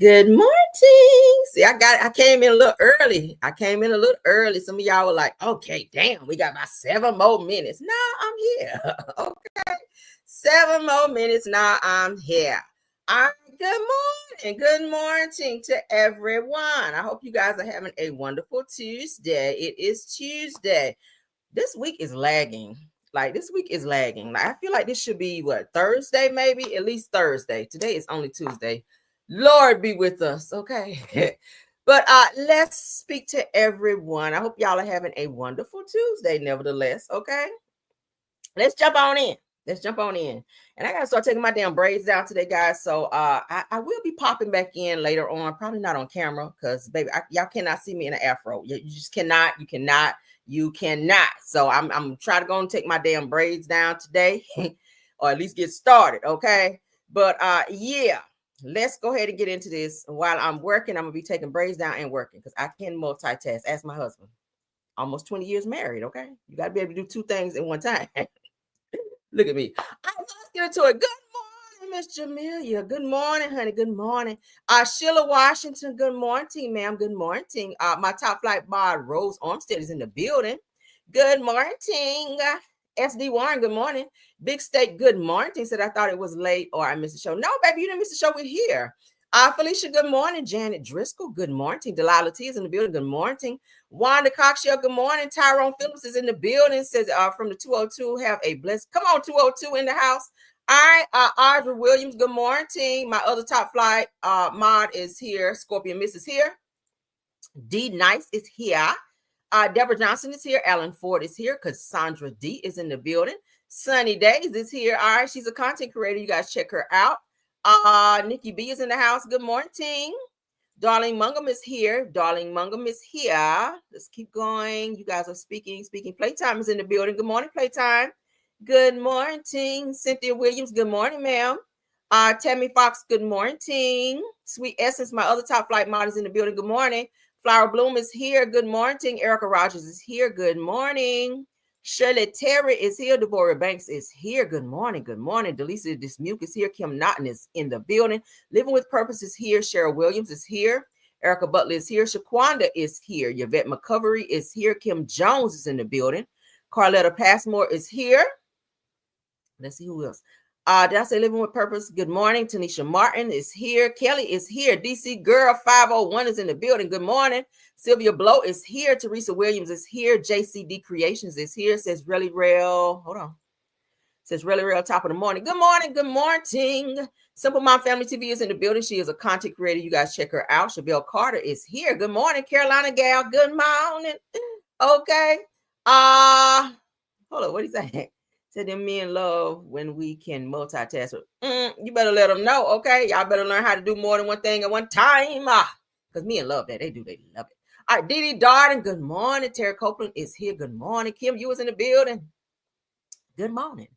Good morning. See, I came in a little early. Some of y'all were like, okay, damn, we got about 7 more minutes. Now I'm here. Okay. 7 more minutes. Now I'm here. All right. Good morning. Good morning to everyone. I hope you guys are having a wonderful Tuesday. It is Tuesday. This week is lagging. Like I feel like this should be Thursday, maybe at least Thursday. Today is only Tuesday. Lord be with us. Okay. But let's speak to everyone. I hope y'all are having a wonderful Tuesday, nevertheless. Okay. Let's jump on in. And I gotta start taking my damn braids down today, guys. So I will be popping back in later on, probably not on camera, because baby, y'all cannot see me in an afro. You just cannot, you cannot. So I'm trying to go and take my damn braids down today, or at least get started. Okay. But yeah. Let's go ahead and get into this. While I'm working, I'm gonna be taking braids down and working because I can multitask. Ask my husband. Almost 20 years married. Okay, you gotta be able to do 2 things at one time. Look at me. Let's get into it. Good morning, Miss Jamelia. Good morning, honey. Good morning. Sheila Washington. Good morning, ma'am. Good morning. My top flight mod Rose Armstead is in the building. Good morning. SD Warren, good morning. Big Steak, good morning. Said I thought it was late or I missed the show. No, baby, you didn't miss the show. We're here. Felicia, good morning. Janet Driscoll, good morning. Delilah T is in the building. Good morning. Wanda Coxshell, good morning. Tyrone Phillips is in the building. Says from the 202, have a blessed. Come on, 202 in the house. All right. Audrey Williams, good morning. My other top flight mod is here. Scorpion Miss is here. D Nice is here. Deborah Johnson is here. Alan Ford is here. Cassandra D is in the building. Sunny Days is here. All right, she's a content creator. You guys check her out. Nikki B is in the house. Good morning. Darling Mungum is here. Let's keep going. You guys are speaking. Playtime is in the building. Good morning, Playtime. Good morning. Cynthia Williams. Good morning, ma'am. Tammy Fox. Good morning. Sweet Essence, my other top flight mod, is in the building. Good morning. Flower Bloom is here. Good morning. Erica Rogers is here. Good morning. Shirley Terry is here. Deborah Banks is here. Good morning. Delisa Dismuke is here. Kim Naughton is in the building. Living with Purpose is here. Cheryl Williams is here. Erica Butler is here. Shaquanda is here. Yvette McCovery is here. Kim Jones is in the building. Carletta Passmore is here. Let's see who else. Did I say Living with Purpose? Good morning. Tanisha Martin is here. Kelly is here. DC Girl 501 is in the building. Good morning. Sylvia Blow is here. Teresa Williams is here. JCD Creations is here. Says really real. Hold on. Says really real top of the morning. Good morning. Simple Mom Family TV is in the building. She is a content creator. You guys check her out. Chevelle Carter is here. Good morning. Carolina Gal. Good morning. Okay. Hold on. What do you say? Said them men love when we can multitask. You better let them know, okay? Y'all better learn how to do more than one thing at one time. Because men love that. They do. They love it. All right, Dee Darden, good morning. Terry Copeland is here. Good morning. Kim, you was in the building. Good morning.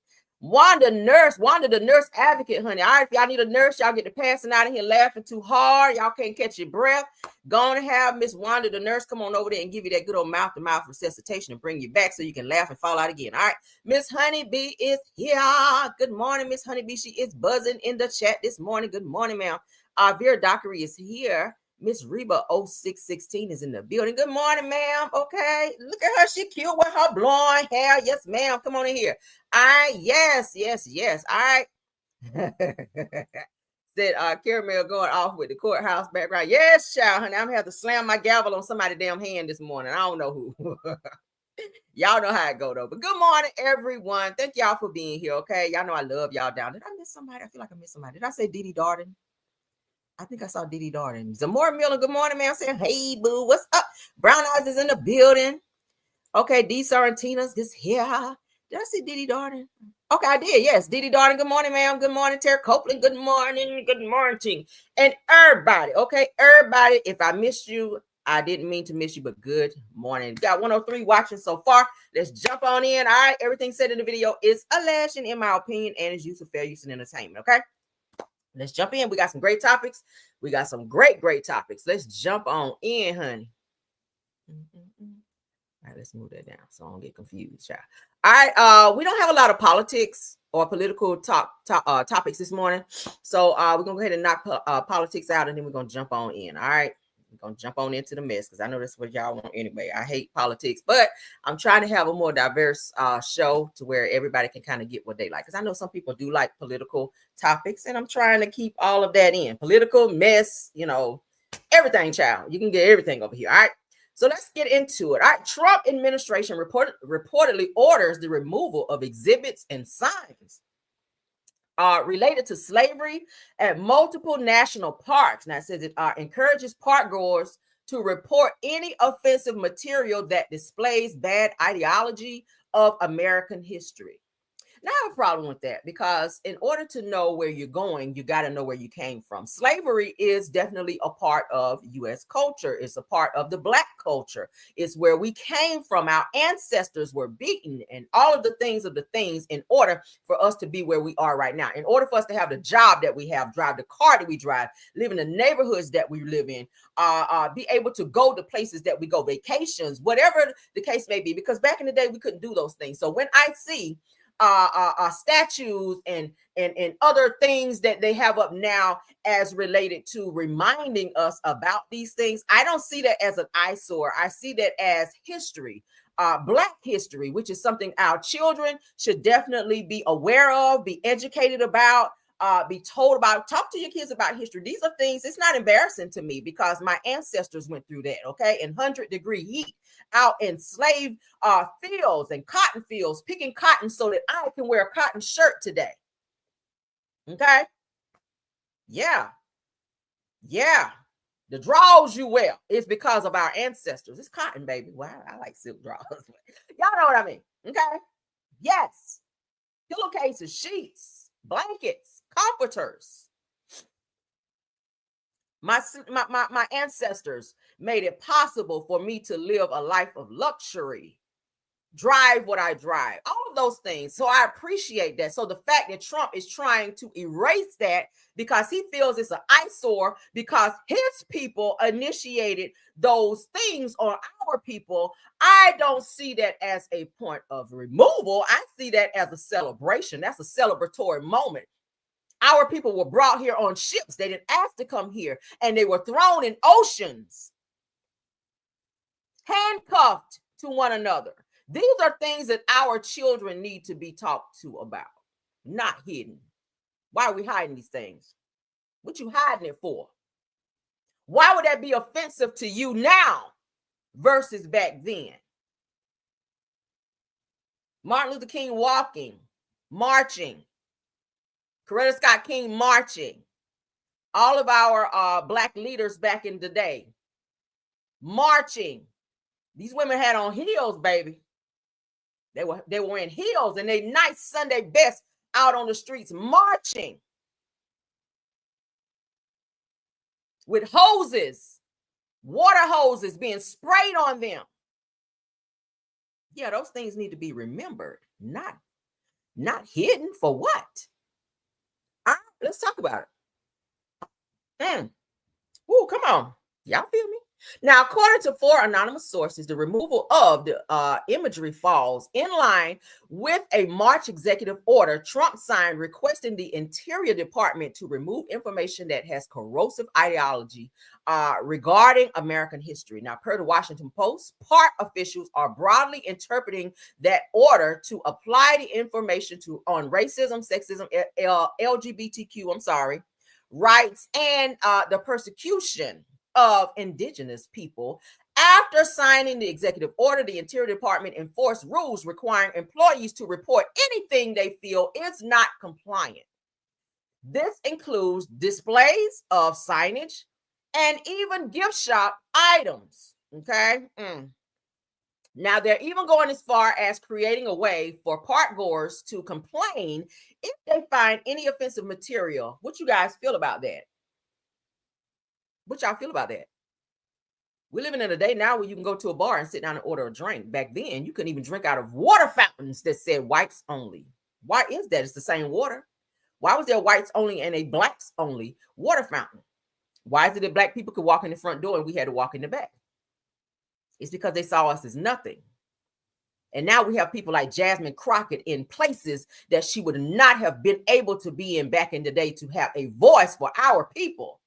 Wanda the nurse advocate, honey. All right, if y'all need a nurse, y'all get to passing out of here laughing too hard. Y'all can't catch your breath. Go on and have Miss Wanda the nurse come on over there and give you that good old mouth-to-mouth resuscitation and bring you back so you can laugh and fall out again. All right, Miss Honeybee is here. Good morning, Miss Honeybee. She is buzzing in the chat this morning. Good morning, ma'am. Vera Dockery is here. Miss Reba 0616 is in the building. Good morning, ma'am. Okay. Look at her. She cute with her blonde hair. Yes, ma'am. Come on in here. All right. Yes. All right. Said Caramel going off with the courthouse background. Yes, child, honey. I'm gonna have to slam my gavel on somebody's damn hand this morning. I don't know who. Y'all know how it go though. But good morning, everyone. Thank y'all for being here. Okay. Y'all know I love y'all down. Did I miss somebody? I feel like I missed somebody. Did I say Dee Darden? I think I saw Dee Darden. Zamora Miller, good morning, man. I'm saying, hey, boo, what's up? Brown Eyes is in the building. Okay, D Sorrentina's this here. Did I see Dee Darden? Okay, I did. Yes, Dee Darden. Good morning, ma'am. Good morning, Terry Copeland. Good morning. And everybody, okay, everybody, if I missed you, I didn't mean to miss you, but good morning. Got 103 watching so far. Let's jump on in. All right, everything said in the video is alleged, in my opinion, and is used for fair use and entertainment, okay? Let's jump in. We got some great topics. We got some great topics. Let's jump on in, honey. All right, let's move that down so I don't get confused, child. All right, we don't have a lot of politics or political topics this morning. So we're gonna go ahead and knock politics out, and then we're gonna jump on in. All right. We're gonna jump on into the mess because I know that's what y'all want anyway. I hate politics, but I'm trying to have a more diverse show to where everybody can kind of get what they like. Because I know some people do like political topics, and I'm trying to keep all of that in. Political mess, everything, child. You can get everything over here. All right. So let's get into it. All right. Trump administration reportedly orders the removal of exhibits and signs related to slavery at multiple national parks. Now it says it encourages park goers to report any offensive material that displays bad ideology of American history. Now, I have a problem with that because in order to know where you're going, you got to know where you came from. Slavery is definitely a part of U.S. culture. It's a part of the Black culture. It's where we came from. Our ancestors were beaten and all of the things in order for us to be where we are right now. In order for us to have the job that we have, drive the car that we drive, live in the neighborhoods that we live in, be able to go to places that we go, vacations, whatever the case may be, because back in the day, we couldn't do those things. So when I see statues and other things that they have up now as related to reminding us about these things, I don't see that as an eyesore. I see that as history, Black history, which is something our children should definitely be aware of, be educated about, be told about. Talk to your kids about history. These are things, it's not embarrassing to me because my ancestors went through that, okay, in 100-degree heat out in slave fields and cotton fields, picking cotton so that I can wear a cotton shirt today. Okay. Yeah. The draws you wear is because of our ancestors. It's cotton, baby. Wow, I like silk draws. Y'all know what I mean. Okay. Yes. Pillowcases, sheets, blankets, comforters. My ancestors made it possible for me to live a life of luxury, drive what I drive, all of those things. So I appreciate that. So the fact that Trump is trying to erase that because he feels it's an eyesore because his people initiated those things on our people, I don't see that as a point of removal. I see that as a celebration. That's a celebratory moment. Our people were brought here on ships. They didn't ask to come here, and they were thrown in oceans, handcuffed to one another. These are things that our children need to be talked to about, not hidden. Why are we hiding these things? What you hiding it for? Why would that be offensive to you now versus back then? Martin Luther King walking, marching, Coretta Scott King marching, all of our Black leaders back in the day marching. These women had on heels, baby. They were wearing heels and they nice Sunday best out on the streets marching with hoses, water hoses being sprayed on them. Yeah, those things need to be remembered, not hidden. For what? All right, let's talk about it. Ooh, come on. Y'all feel me? Now, according to 4 anonymous sources, the removal of the imagery falls in line with a March executive order Trump signed requesting the Interior Department to remove information that has corrosive ideology regarding American history. Now, per the Washington Post, park officials are broadly interpreting that order to apply the information on racism, sexism, LGBTQ, rights, and the persecution of indigenous people. After signing the executive order, the Interior Department enforced rules requiring employees to report anything they feel is not compliant. This includes displays of signage and even gift shop items. Okay. Now, they're even going as far as creating a way for park goers to complain if they find any offensive material. What you guys feel about that? What y'all feel about that? We're living in a day now where you can go to a bar and sit down and order a drink. Back then, you couldn't even drink out of water fountains that said whites only. Why is that? It's the same water. Why was there whites only and a blacks only water fountain? Why is it that Black people could walk in the front door and we had to walk in the back? It's because they saw us as nothing. And now we have people like Jasmine Crockett in places that she would not have been able to be in back in the day to have a voice for our people.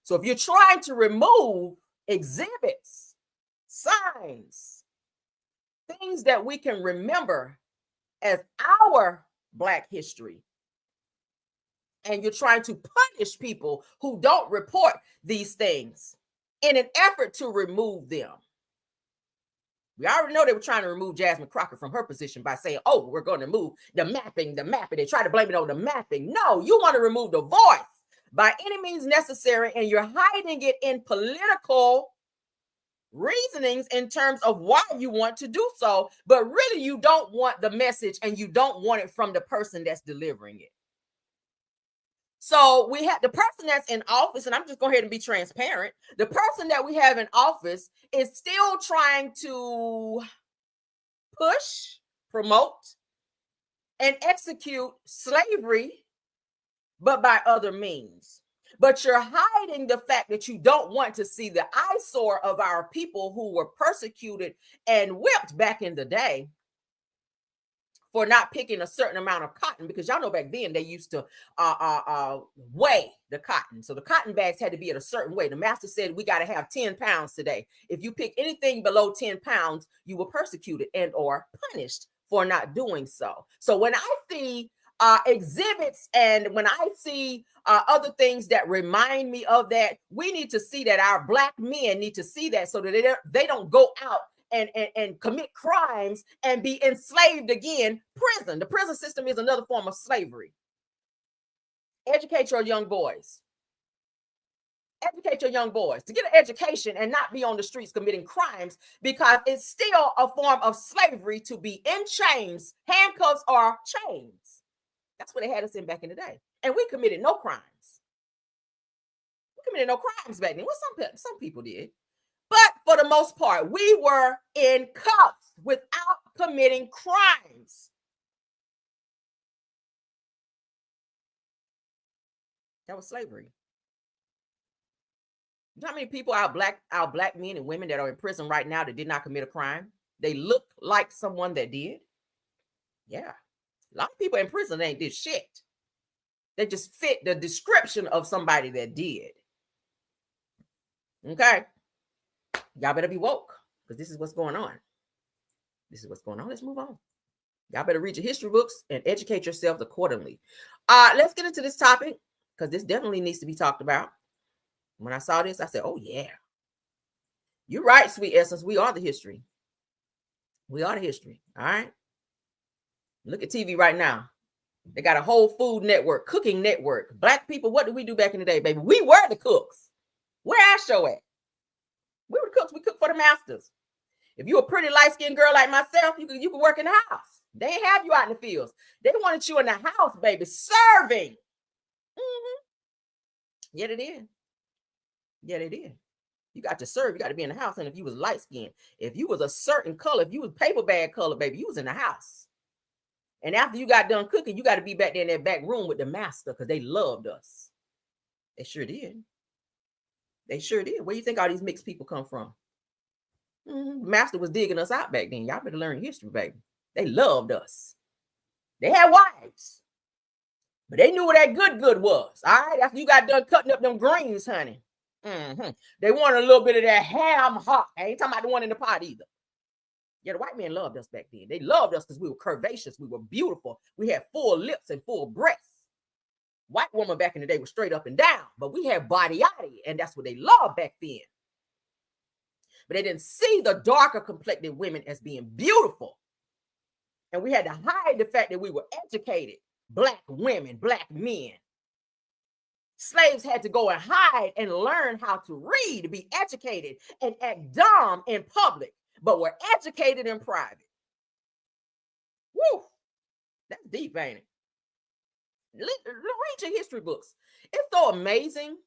So if you're trying to remove exhibits, signs, things that we can remember as our Black history, and you're trying to punish people who don't report these things in an effort to remove them. We already know they were trying to remove Jasmine Crockett from her position by saying, oh, we're going to move the mapping. They try to blame it on the mapping. No, you want to remove the voice by any means necessary, and you're hiding it in political reasonings in terms of why you want to do so, but really you don't want the message and you don't want it from the person that's delivering it. So we have the person that's in office, and I'm just going ahead and be transparent. The person that we have in office is still trying to push, promote, and execute slavery, but by other means. But you're hiding the fact that you don't want to see the eyesore of our people who were persecuted and whipped back in the day for not picking a certain amount of cotton, because y'all know back then they used to weigh the cotton. So the cotton bags had to be at a certain weight. The master said, we got to have 10 pounds today. If you pick anything below 10 pounds, you were persecuted and or punished for not doing so. So when I see exhibits and when I see other things that remind me of that, we need to see that our Black men need to see that so that they don't go out and commit crimes and be enslaved again. Prison. The prison system is another form of slavery. Educate your young boys. Educate your young boys to get an education and not be on the streets committing crimes, because it's still a form of slavery to be in chains, handcuffs, or chains. That's what they had us in back in the day. And we committed no crimes. We committed no crimes back then. Well, some people did. But for the most part, we were in cuffs without committing crimes. That was slavery. You know how many people, our black men and women that are in prison right now that did not commit a crime? They look like someone that did. Yeah. A lot of people in prison ain't did shit. They just fit the description of somebody that did. Okay. Y'all better be woke, because this is what's going on. This is what's going on. Let's move on. Y'all better read your history books and educate yourselves accordingly. Let's get into this topic, because this definitely needs to be talked about. When I saw this, I said, oh, yeah. You're right, sweet essence. We are the history. We are the history. All right. Look at TV right now. They got a whole food network, cooking network. Black people, what did we do back in the day, baby? We were the cooks. Where our show at? We were the cooks. We cooked for the masters. If you a pretty light-skinned girl like myself, you could work in the house. They ain't have you out in the fields. They wanted you in the house, baby, serving. Mm-hmm. Yeah, they did. Yeah, they did. You got to serve. You got to be in the house. And if you was light-skinned, if you was a certain color, if you was paper bag color, baby, you was in the house. And after you got done cooking, you got to be back there in that back room with the master, because they loved us. They sure did. They sure did. Where you think all these mixed people come from? Master was digging us out back then. Y'all better learn history, baby. They loved us. They had wives, but they knew what that good was. All right, after you got done cutting up them greens, honey. They wanted a little bit of that ham hock. I ain't talking about the one in the pot either. Yeah, the white men loved us back then. They loved us because we were curvaceous. We were beautiful. We had full lips and full breasts. White woman back in the day was straight up and down, but we had body, and that's what they loved back then. But they didn't see the darker complected women as being beautiful. And we had to hide the fact that we were educated Black women, Black men. Slaves had to go and hide and learn how to read, be educated, and act dumb in public, but were educated in private. Woo! That's deep, ain't it? Read your history books. It's so amazing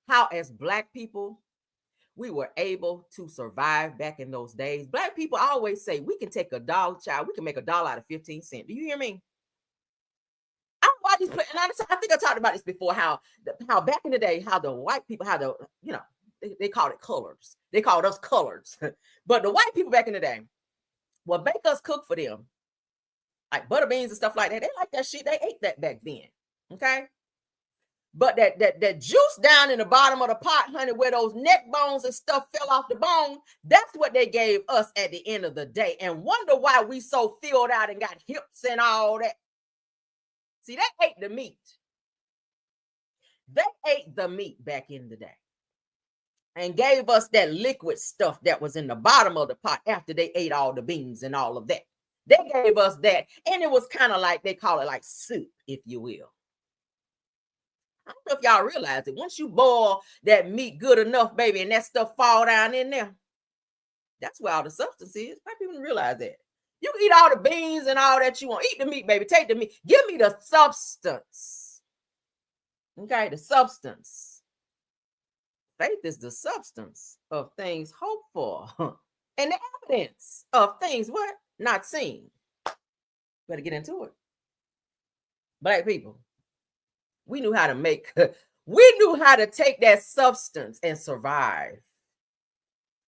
how, as Black people, we were able to survive back in those days. Black people always say, we can take $1, child. We can make $1 out of 15 cents. Do you hear me? I don't know why these, and I think I talked about this before, how back in the day, how the white people, they called it colors. They called us colors. But the white people back in the day, Well, bakers cook for them. Like butter beans and stuff like that. They like that shit. They ate that back then. Okay. But that juice down in the bottom of the pot, honey, where those neck bones and stuff fell off the bone, that's what they gave us at the end of the day. And wonder why we so filled out and got hips and all that. See, they ate the meat. They ate the meat back in the day and gave us that liquid stuff that was in the bottom of the pot after they ate all the beans and all of that. They gave us that. And it was kind of like, they call it like soup, if you will. I don't know if y'all realize it. Once you boil that meat good enough, baby, and that stuff fall down in there, that's where all the substance is. Why people don't realize that? You can eat all the beans and all that you want. Eat the meat, baby. Take the meat. Give me the substance. Okay, the substance. Faith is the substance of things hoped for and the evidence of things what? Not seen. Better get into it. Black people. We knew how to take that substance and survive.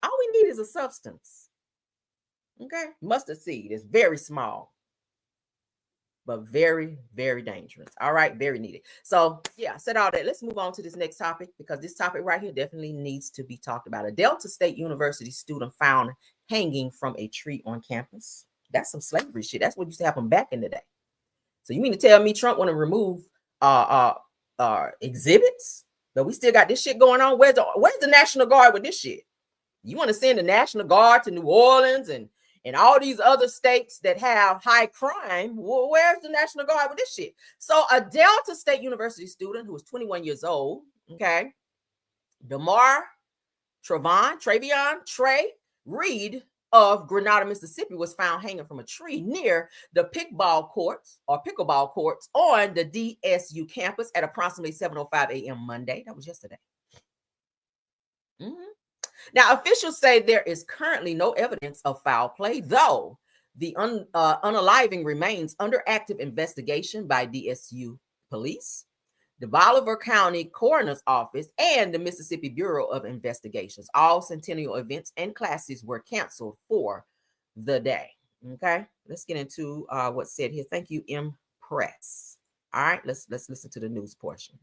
All we need is a substance. Okay? Mustard seed is very small, but very, very dangerous. All right, very needed. So, yeah, I said all that. Let's move on to this next topic because this topic right here definitely needs to be talked about. A Delta State University student found hanging from a tree on campus. That's some slavery shit. That's what used to happen back in the day. So you mean to tell me Trump want to remove exhibits, but we still got this shit going on? Where's the National Guard with this shit? You want to send the National Guard to New Orleans and all these other states that have high crime? Well, where's the National Guard with this shit? So a Delta State University student who was 21 years old, okay, Tamar Trey Reed of Grenada, Mississippi, was found hanging from a tree near the pickleball courts on the DSU campus at approximately 7:05 a.m. Monday. That was yesterday. Now, officials say there is currently no evidence of foul play, though the unaliving remains under active investigation by DSU police, the Bolivar County Coroner's Office, and the Mississippi Bureau of Investigations. All centennial events and classes were canceled for the day. Okay, let's get into what's said here. Thank you, Press. All right, let's listen to the news portion.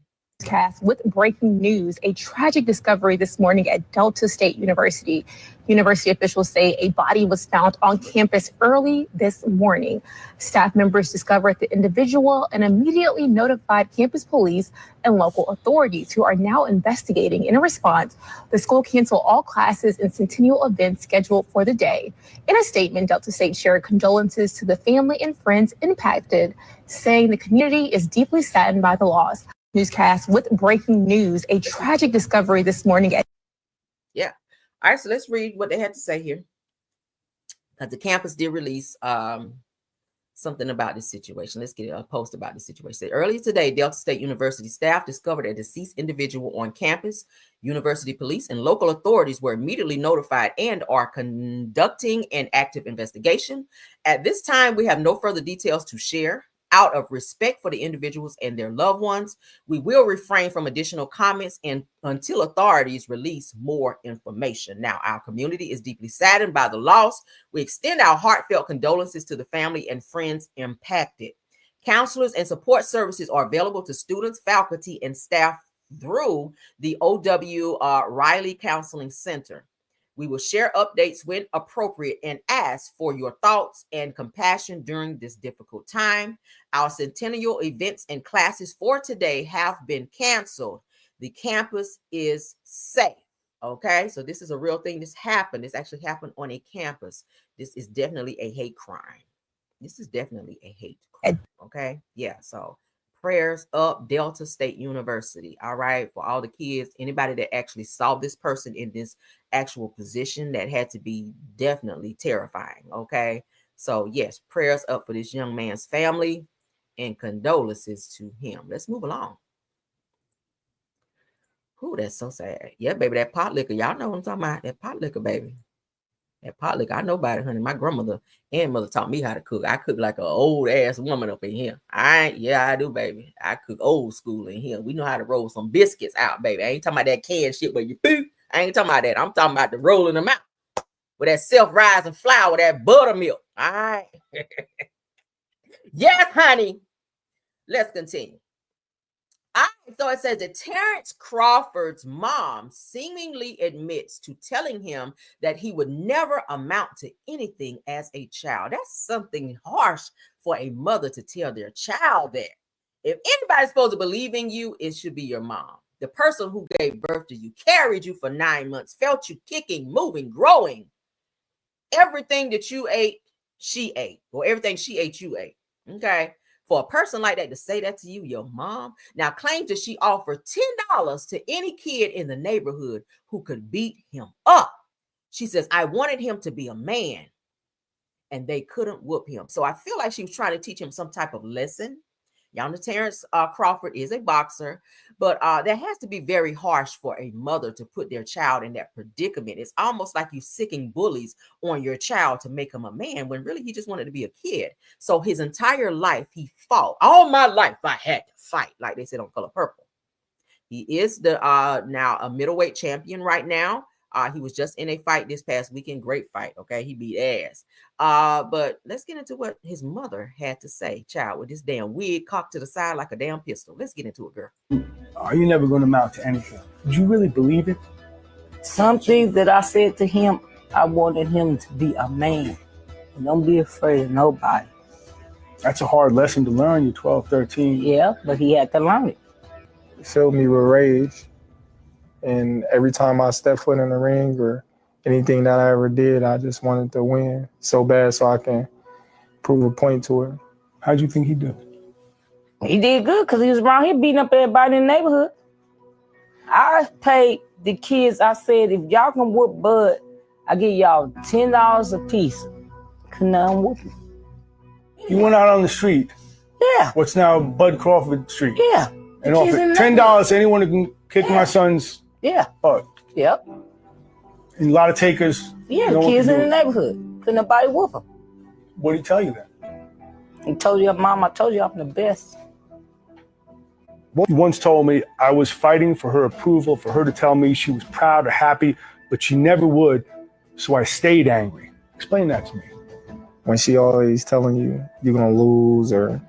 With breaking news, a tragic discovery this morning at Delta State University. University officials say a body was found on campus early this morning. Staff members discovered the individual and immediately notified campus police and local authorities, who are now investigating. In a response, the school canceled all classes and centennial events scheduled for the day. In a statement, Delta State shared condolences to the family and friends impacted, saying the community is deeply saddened by the loss. Newscast with breaking news, a tragic discovery this morning. Yeah. All right, so let's read what they had to say here. Because the campus did release something about this situation. Let's get a post about the situation. Earlier today, Delta State University staff discovered a deceased individual on campus. University police and local authorities were immediately notified and are conducting an active investigation. At this time, we have no further details to share. Out of respect for the individuals and their loved ones, we will refrain from additional comments and until authorities release more information. Now, our community is deeply saddened by the loss. We extend our heartfelt condolences to the family and friends impacted. Counselors and support services are available to students, faculty, and staff through the OW Riley Counseling Center. We will share updates when appropriate and ask for your thoughts and compassion during this difficult time. Our centennial events and classes for today have been canceled. The campus is safe. Okay, so this is a real thing. This happened. This actually happened on a campus. This is definitely a hate crime. This is definitely a hate crime. Okay, yeah, so prayers up, Delta State University. All right, for all the kids, anybody that actually saw this person in this actual position, that had to be definitely terrifying. Okay, so yes, prayers up for this young man's family and condolences to him. Let's move along. Ooh, that's so sad. Yeah, baby, that pot liquor. Y'all know what I'm talking about. That pot liquor, baby. That pot liquor. I know about it, honey. My grandmother and mother taught me how to cook. I cook like an old ass woman up in here. Yeah, I do, baby. I cook old school in here. We know how to roll some biscuits out, baby. I ain't talking about that canned shit where you boop. I ain't talking about that. I'm talking about the rolling them out with that self-rising flour, that buttermilk. All right. Yes, honey. Let's continue. All right, so it says that Terrence Crawford's mom seemingly admits to telling him that he would never amount to anything as a child. That's something harsh for a mother to tell their child that. If anybody's supposed to believe in you, it should be your mom. The person who gave birth to you, carried you for 9 months, felt you kicking, moving, growing. Everything that you ate, she ate, or everything she ate, you ate. Okay. For a person like that to say that to you, your mom, now claims that she offered $10 to any kid in the neighborhood who could beat him up. She says, I wanted him to be a man, and they couldn't whoop him. So I feel like she was trying to teach him some type of lesson. Y'all know Terrence Crawford is a boxer, but that has to be very harsh for a mother to put their child in that predicament. It's almost like you sicking bullies on your child to make him a man when really he just wanted to be a kid. So his entire life he fought. All my life I had to fight, like they said on Color Purple. He is the now a middleweight champion right now. He was just in a fight this past weekend. Great fight. Okay. He beat ass. But let's get into what his mother had to say, child, with this damn wig cocked to the side like a damn pistol. Let's get into it, girl. Are you never going to amount to anything? Did you really believe it? Some things that I said to him, I wanted him to be a man. And don't be afraid of nobody. That's a hard lesson to learn. You're 12, 13. Yeah, but he had to learn it. It filled me with rage. And every time I stepped foot in the ring or anything that I ever did, I just wanted to win so bad so I can prove a point to her. How'd you think he did? He did good because he was around here beating up everybody in the neighborhood. I paid the kids, I said, if y'all can whoop Bud, I give y'all $10 a piece. Couldn't none whoop him. You went out on the street. Yeah. What's now Bud Crawford Street. Yeah. And offered $10 to anyone who can kick my son's butt. Yep. And a lot of takers. Yeah, the kids in the neighborhood. Couldn't nobody whoop him. What did he tell you then? He told you, Mom, I told you I'm the best. You once told me I was fighting for her approval, for her to tell me she was proud or happy, but she never would, so I stayed angry. Explain that to me. When she always telling you you're going to lose or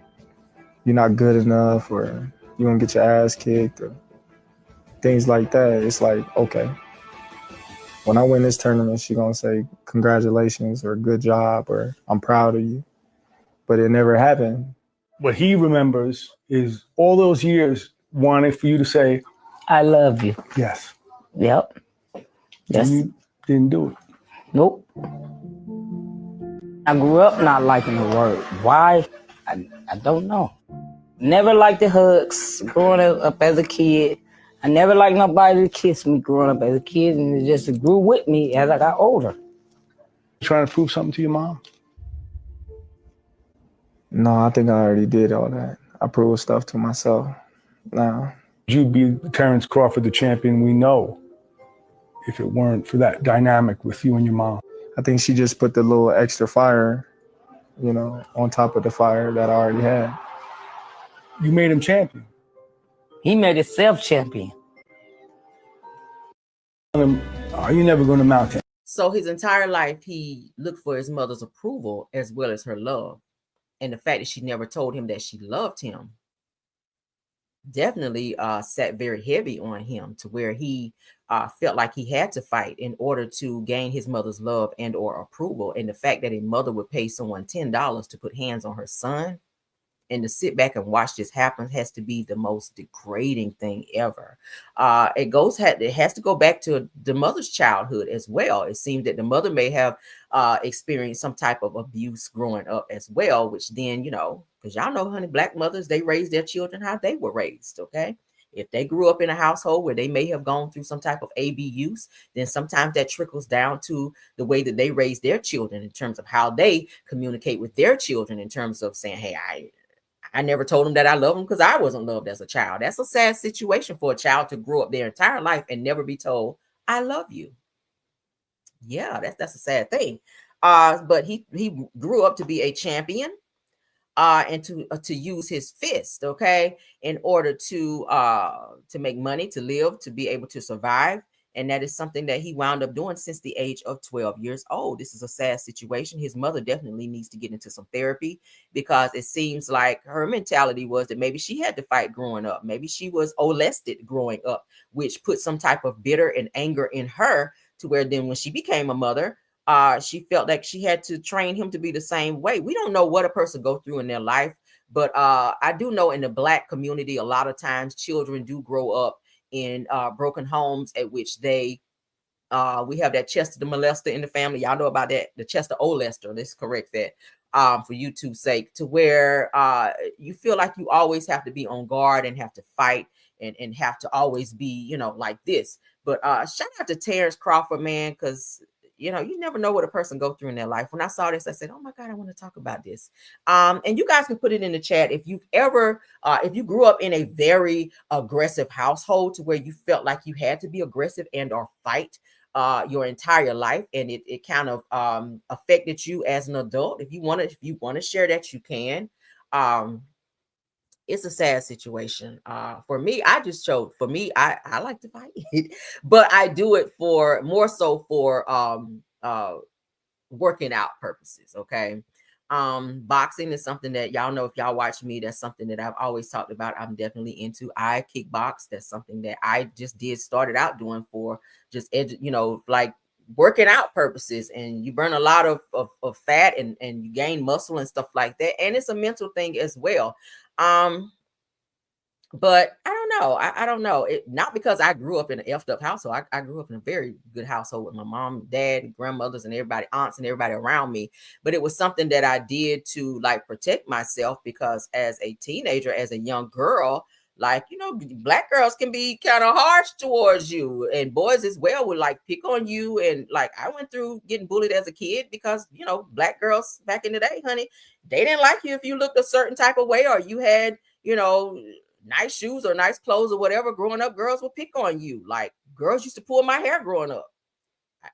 you're not good enough or you're going to get your ass kicked or things like that, it's like, okay. When I win this tournament, she's going to say congratulations or good job or I'm proud of you. But it never happened. What he remembers is all those years wanting for you to say, I love you. Yes. Yep. Yes. And you didn't do it. Nope. I grew up not liking the word. Why? I don't know. Never liked the hugs growing up as a kid. I never liked nobody to kiss me growing up as a kid, and it just grew with me as I got older. You trying to prove something to your mom? No, I think I already did all that. I proved stuff to myself now. You'd be Terrence Crawford, the champion we know, if it weren't for that dynamic with you and your mom. I think she just put the little extra fire, on top of the fire that I already had. You made him champion. He made himself champion. Are you never going to mount him? So his entire life, he looked for his mother's approval as well as her love. And the fact that she never told him that she loved him definitely sat very heavy on him to where he felt like he had to fight in order to gain his mother's love and or approval. And the fact that a mother would pay someone $10 to put hands on her son and to sit back and watch this happen has to be the most degrading thing ever. It has to go back to the mother's childhood as well. It seems that the mother may have experienced some type of abuse growing up as well, which then, because y'all know, honey, Black mothers, they raise their children how they were raised, okay? If they grew up in a household where they may have gone through some type of abuse, then sometimes that trickles down to the way that they raise their children in terms of how they communicate with their children in terms of saying, hey, I never told them that I love them because I wasn't loved as a child. That's a sad situation for a child to grow up their entire life and never be told, I love you. Yeah, that's a sad thing. But he grew up to be a champion and to use his fist, okay, in order to make money, to live, to be able to survive. And that is something that he wound up doing since the age of 12 years old. This is a sad situation. His mother definitely needs to get into some therapy, because it seems like her mentality was that maybe she had to fight growing up. Maybe she was molested growing up, which put some type of bitter and anger in her, to where then when she became a mother, she felt like she had to train him to be the same way. We don't know what a person go through in their life, but I do know in the Black community, a lot of times children do grow up in broken homes, at which they we have that Chester the molester in the family. Y'all know about that, the Chester Olester. Let's correct that for YouTube's sake, to where you feel like you always have to be on guard and have to fight and have to always be, you know, like this. But shout out to Terrence Crawford, man, because you know, you never know what a person go through in their life. When I saw this, I said, oh my God, I want to talk about this. And you guys can put it in the chat if you ever, if you grew up in a very aggressive household to where you felt like you had to be aggressive and or fight your entire life, and it kind of affected you as an adult. If you want to share that, you can. It's a sad situation. For me, I just chose, for me, I like to fight, but I do it for more so for working out purposes. Okay. Boxing is something that y'all know, if y'all watch me, that's something that I've always talked about. I'm definitely into. I kickbox. That's something that I just started out doing for just, you know, like working out purposes, and you burn a lot of fat and you gain muscle and stuff like that. And it's a mental thing as well. But I don't know. I don't know. Not because I grew up in an effed up household. I grew up in a very good household with my mom, dad, grandmothers, and everybody, aunts, and everybody around me. But it was something that I did to like protect myself, because as a teenager, as a young girl, like, you know, Black girls can be kind of harsh towards you, and boys as well would like pick on you. And like, I went through getting bullied as a kid because, you know, Black girls back in the day, honey, they didn't like you if you looked a certain type of way, or you had, you know, nice shoes or nice clothes or whatever. Growing up, girls would pick on you. Like, girls used to pull my hair growing up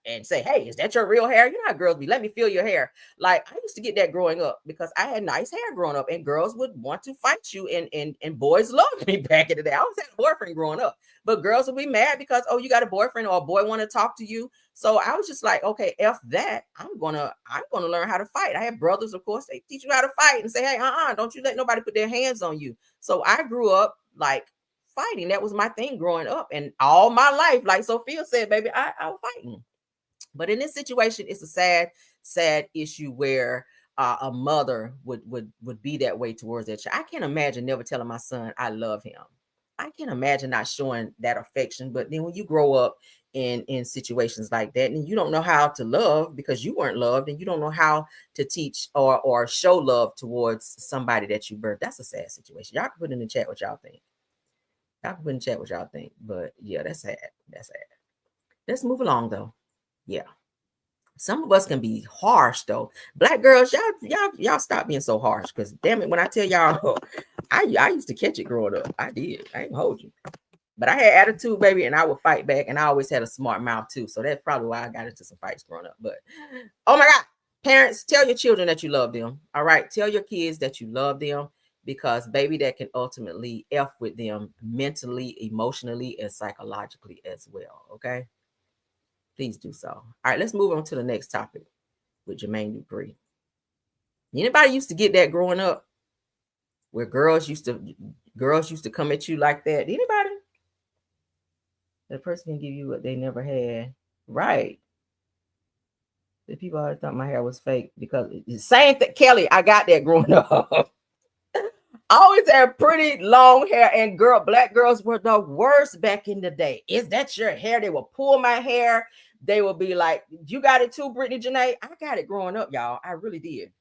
and say, hey, is that your real hair? You know how girls be, let me feel your hair. Like, I used to get that growing up because I had nice hair growing up, and girls would want to fight you, and boys loved me back in the day. I always had a boyfriend growing up, but girls would be mad because, oh, you got a boyfriend, or a boy want to talk to you. So I was just like, okay, F that. I'm gonna learn how to fight. I have brothers, of course, they teach you how to fight and say, hey, don't you let nobody put their hands on you. So I grew up like fighting. That was my thing growing up, and all my life, like Sophia said, baby, I was fighting. But in this situation, it's a sad issue where a mother would be that way towards their child. I can't imagine never telling my son I love him. I can't imagine not showing that affection. But then when you grow up in situations like that, and you don't know how to love because you weren't loved, and you don't know how to teach or show love towards somebody that you birthed, that's a sad situation. Y'all can put in the chat what y'all think. Y'all can put in the chat what y'all think. But yeah, that's sad. That's sad. Let's move along though. Yeah. Some of us can be harsh though. Black girls, y'all stop being so harsh, because damn it, when I tell y'all, I used to catch it growing up. I did. I ain't hold you. But I had attitude, baby, and I would fight back, and I always had a smart mouth too. So that's probably why I got into some fights growing up. But oh my God, parents, tell your children that you love them. All right. Tell your kids that you love them, because baby, that can ultimately F with them mentally, emotionally, and psychologically as well. Okay. Please do so. All right, let's move on to the next topic with Jermaine Dupri. Anybody used to get that growing up, where girls used to come at you like that? Anybody? That person can give you what they never had. Right. The people always thought my hair was fake, because the same thing. Kelly, I got that growing up. I always had pretty long hair, and Black girls were the worst back in the day. Is that your hair? They will pull my hair. They will be like, you got it too, Brittany Janae? I got it growing up, y'all. I really did.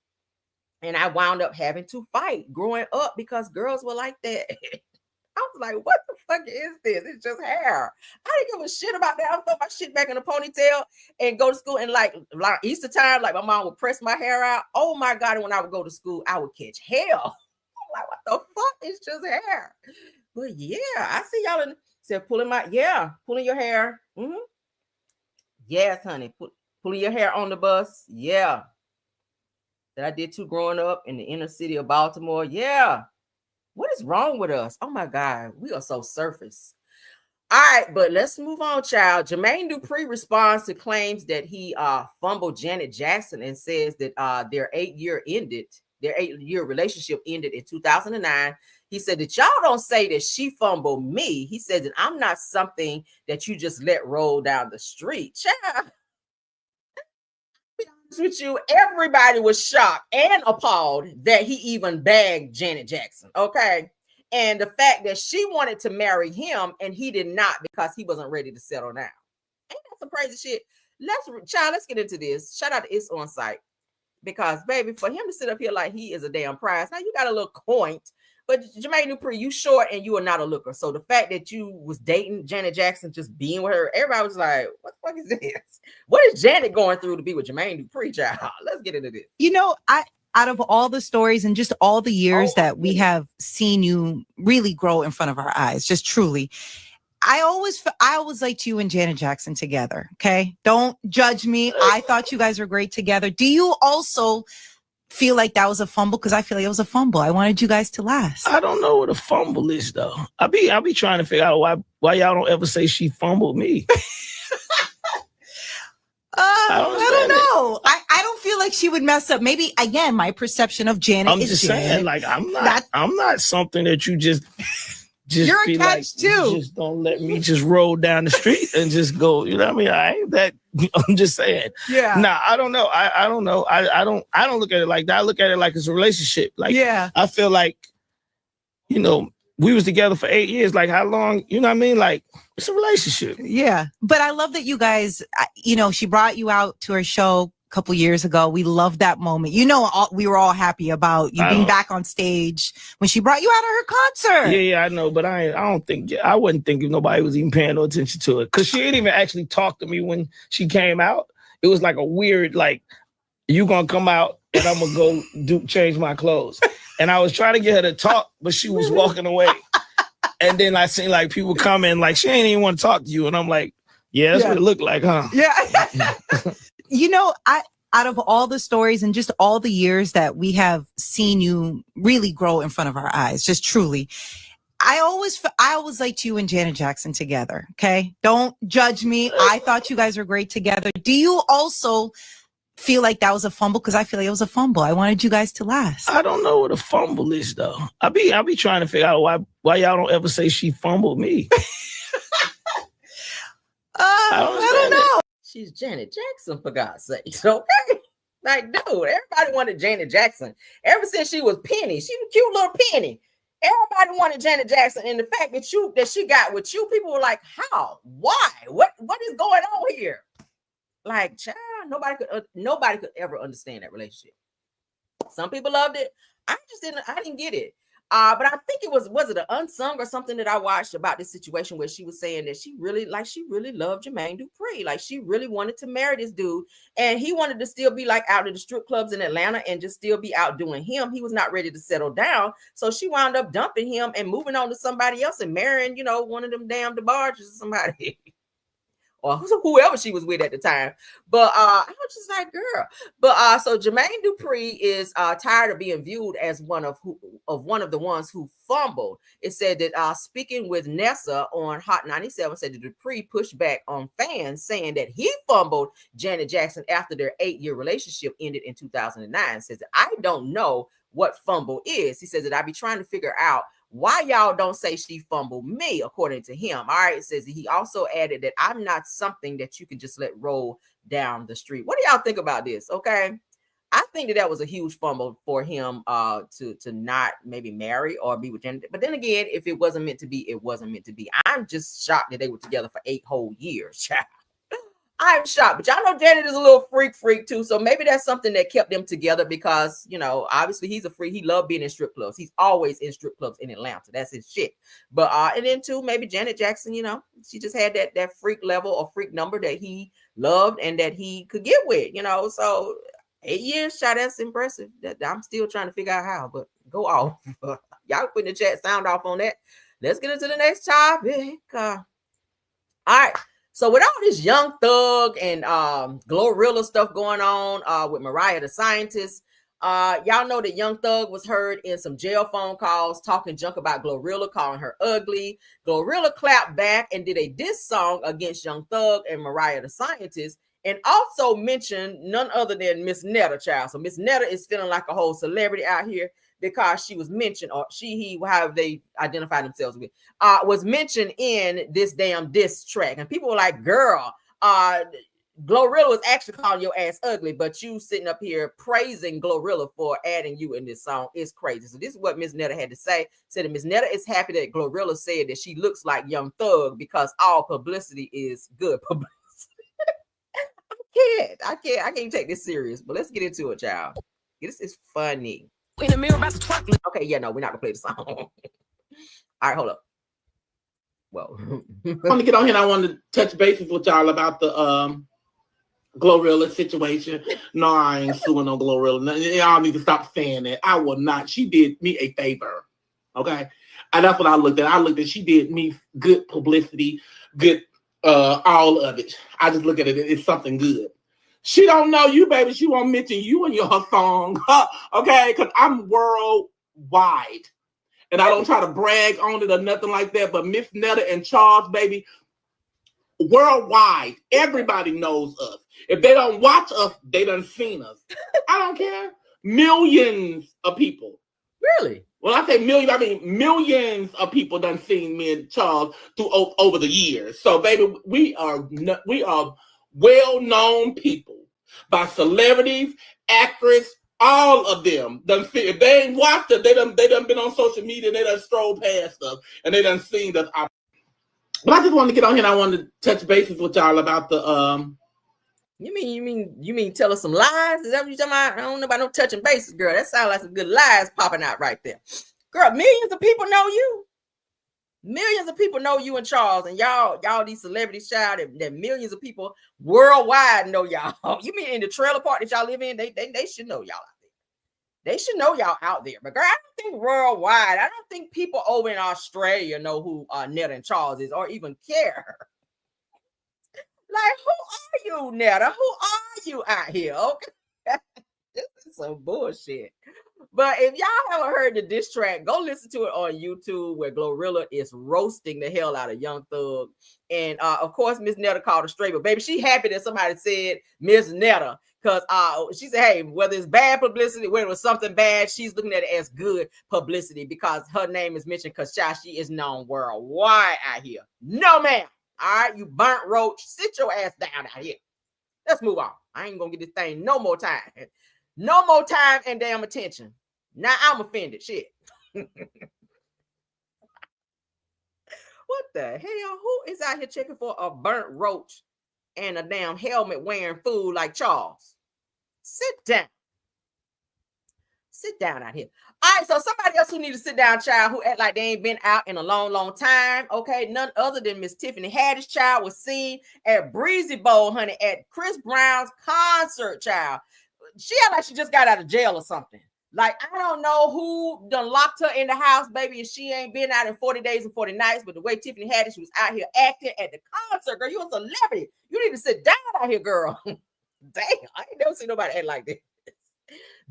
And I wound up having to fight growing up because girls were like that. I was like, what the fuck is this? It's just hair. I didn't give a shit about that. I would throw my shit back in a ponytail and go to school. And like Easter time, like my mom would press my hair out. Oh my God. And when I would go to school, I would catch hell. I'm like, what the fuck? It's just hair. But yeah, I see y'all said pulling your hair. Mm-hmm. Yes, honey. Pulling your hair on the bus. Yeah. That I did too growing up in the inner city of Baltimore. Yeah. What is wrong with us? Oh my God. We are so surface. All right, but let's move on, child. Jermaine Dupri responds to claims that he fumbled Janet Jackson and says that their 8-year relationship ended in 2009. He said that y'all don't say that she fumbled me. He said that I'm not something that you just let roll down the street. Child, to be honest with you, everybody was shocked and appalled that he even bagged Janet Jackson. Okay. And the fact that she wanted to marry him and he did not because he wasn't ready to settle down. Ain't that some crazy shit? Let's get into this. Shout out to It's On Site. Because, baby, for him to sit up here like he is a damn prize. Now, you got a little point. But Jermaine Dupri, you short and you are not a looker. So the fact that you was dating Janet Jackson, just being with her, everybody was like, what the fuck is this? What is Janet going through to be with Jermaine Dupri, child? Let's get into this. You know, out of all the stories and just all the years that we have seen you really grow in front of our eyes, just truly, I always liked you and Janet Jackson together. Okay. Don't judge me. I thought you guys were great together. Do you also feel like that was a fumble? Because I feel like it was a fumble. I wanted you guys to last. I don't know what a fumble is, though. I be trying to figure out why y'all don't ever say she fumbled me. I don't know. I don't feel like she would mess up. Maybe again, my perception of Janet. I'm just saying, like I'm not something that you just you're be attached like, to. You just don't let me just roll down the street and just go. You know what I mean? I ain't that. I'm just saying. Yeah. Nah, I don't know. I don't know. I don't look at it like that. I look at it like it's a relationship. Like, yeah. I feel like, we was together for 8 years. Like, how long? You know what I mean? Like, it's a relationship. Yeah. But I love that you guys, she brought you out to her show a couple years ago. We loved that moment. We were all happy about you being back on stage when she brought you out of her concert. Yeah, I know. But I wouldn't think if nobody was even paying no attention to it. Because she didn't even actually talk to me when she came out. It was like a weird, like, you gonna come out and I'm gonna go change my clothes. And I was trying to get her to talk, but she was walking away. And then I seen like people coming, like, she ain't even want to talk to you. And I'm like, yeah, that's what it looked like, huh? Yeah. Out of all the stories and just all the years that we have seen you really grow in front of our eyes, just truly, I always liked you and Janet Jackson together. Okay. Don't judge me. I thought you guys were great together. Do you also feel like that was a fumble? Because I feel like it was a fumble. I wanted you guys to last. I don't know what a fumble is, though. I be trying to figure out why y'all don't ever say she fumbled me. I don't know. She's Janet Jackson, for God's sake. Okay. Like, dude, everybody wanted Janet Jackson. Ever since she was Penny. She was a cute little Penny. Everybody wanted Janet Jackson. And the fact that she got with you, people were like, how? Why? What is going on here? Like, child, nobody could ever understand that relationship. Some people loved it. I didn't get it. But I think was it an Unsung or something that I watched about this situation where she was saying that she really loved Jermaine Dupri. Like, she really wanted to marry this dude, and he wanted to still be like out in the strip clubs in Atlanta and just still be out doing him. He was not ready to settle down. So she wound up dumping him and moving on to somebody else and marrying, one of them damn DeBarges or somebody. Or whoever she was with at the time. But I was just like, girl. But so Jermaine Dupri is tired of being viewed as one of the ones who fumbled. It said that speaking with Nessa on Hot 97 said that Dupri pushed back on fans saying that he fumbled Janet Jackson after their 8-year relationship ended in 2009. Says that I don't know what fumble is. He says that I be trying to figure out why y'all don't say she fumbled me, according to him. All right, it says he also added that I'm not something that you can just let roll down the street. What do y'all think about this? Okay, I think that was a huge fumble for him to not maybe marry or be with Janet. But then again, if it wasn't meant to be, it wasn't meant to be. I'm just shocked that they were together for 8 whole years. I'm shocked, but y'all know Janet is a little freak too. So maybe that's something that kept them together because, obviously he's a freak. He loved being in strip clubs. He's always in strip clubs in Atlanta. That's his shit. But, and then too, maybe Janet Jackson, she just had that freak level or freak number that he loved and that he could get with, so 8 years, child, that's impressive. That I'm still trying to figure out how, but go off. Y'all put in the chat sound off on that. Let's get into the next topic. All right. So with all this Young Thug and Glorilla stuff going on with Mariah the Scientist, Y'all know that Young Thug was heard in some jail phone calls talking junk about Glorilla, calling her ugly. Glorilla clapped back and did a diss song against Young Thug and Mariah the Scientist, and also mentioned none other than Miss Netta, child. So Miss Netta is feeling like a whole celebrity out here because she was mentioned, or he, however they identify themselves with, was mentioned in this damn diss track. And people were like, girl, Glorilla was actually calling your ass ugly, but you sitting up here praising Glorilla for adding you in this song is crazy. So this is what Miss Netta had to say. Said that Miss Netta is happy that Glorilla said that she looks like Young Thug because all publicity is good publicity. I can't take this serious, but let's get into it, y'all. This is funny. In the mirror about to twerk. Okay, yeah, no, we're not gonna play the song. All right, hold up. Well, I want to get on here and I want to touch bases with y'all about the Glorilla situation. No, I ain't suing no Glorilla. Y'all need to stop saying that. I will not. She did me a favor. Okay. And that's what I looked at. I looked at she did me good publicity, good all of it. I just look at it. It's something good. She don't know you, baby. She won't mention you in your song. Okay, because I'm worldwide. And I don't try to brag on it or nothing like that. But Miss Netta and Charles, baby, worldwide, everybody knows us. If they don't watch us, they done seen us. I don't care. Millions of people. Really? When I say millions, I mean millions of people done seen me and Charles over the years. So, baby, we are well-known people by celebrities, actors, all of them. If they ain't watched it, they done been on social media, they done strolled past us, and they done seen us. But I just wanted to get on here and I wanted to touch bases with y'all about the You mean tell us some lies? Is that what you're talking about? I don't know about no touching bases, girl. That sounds like some good lies popping out right there. Girl, millions of people know you. Millions of people know you and Charles, and y'all these celebrities, child, that millions of people worldwide know y'all. You mean in the trailer park that y'all live in, they should know y'all out there. They should know y'all out there. But girl, I don't think worldwide. I don't think people over in Australia know who Netta and Charles is or even care. Like, who are you, Netta? Who are you out here? Okay. This is some bullshit. But if y'all haven't heard the diss track, go listen to it on YouTube where Glorilla is roasting the hell out of Young Thug. And of course, Miss Netta called her straight. But baby, she happy that somebody said Miss Netta. Because she said, hey, whether it's bad publicity, whether it was something bad, she's looking at it as good publicity because her name is mentioned because she is known worldwide out here. No, ma'am. All right, you burnt roach. Sit your ass down out here. Let's move on. I ain't going to get this thing no more time. No more time and damn attention. Now I'm offended. Shit. What the hell? Who is out here checking for a burnt roach and a damn helmet wearing fool like Charles? Sit down. Sit down out here. All right, so somebody else who need to sit down, child, who act like they ain't been out in a long, long time. Okay, none other than Miss Tiffany Haddish, child, was seen at Breezy Bowl, honey, at Chris Brown's concert, child. She act like she just got out of jail or something. Like, I don't know who done locked her in the house, baby, and she ain't been out in 40 days and 40 nights, but the way Tiffany Haddish was out here acting at the concert, girl, you a celebrity. You need to sit down out here, girl. Damn, I ain't never seen nobody act like this.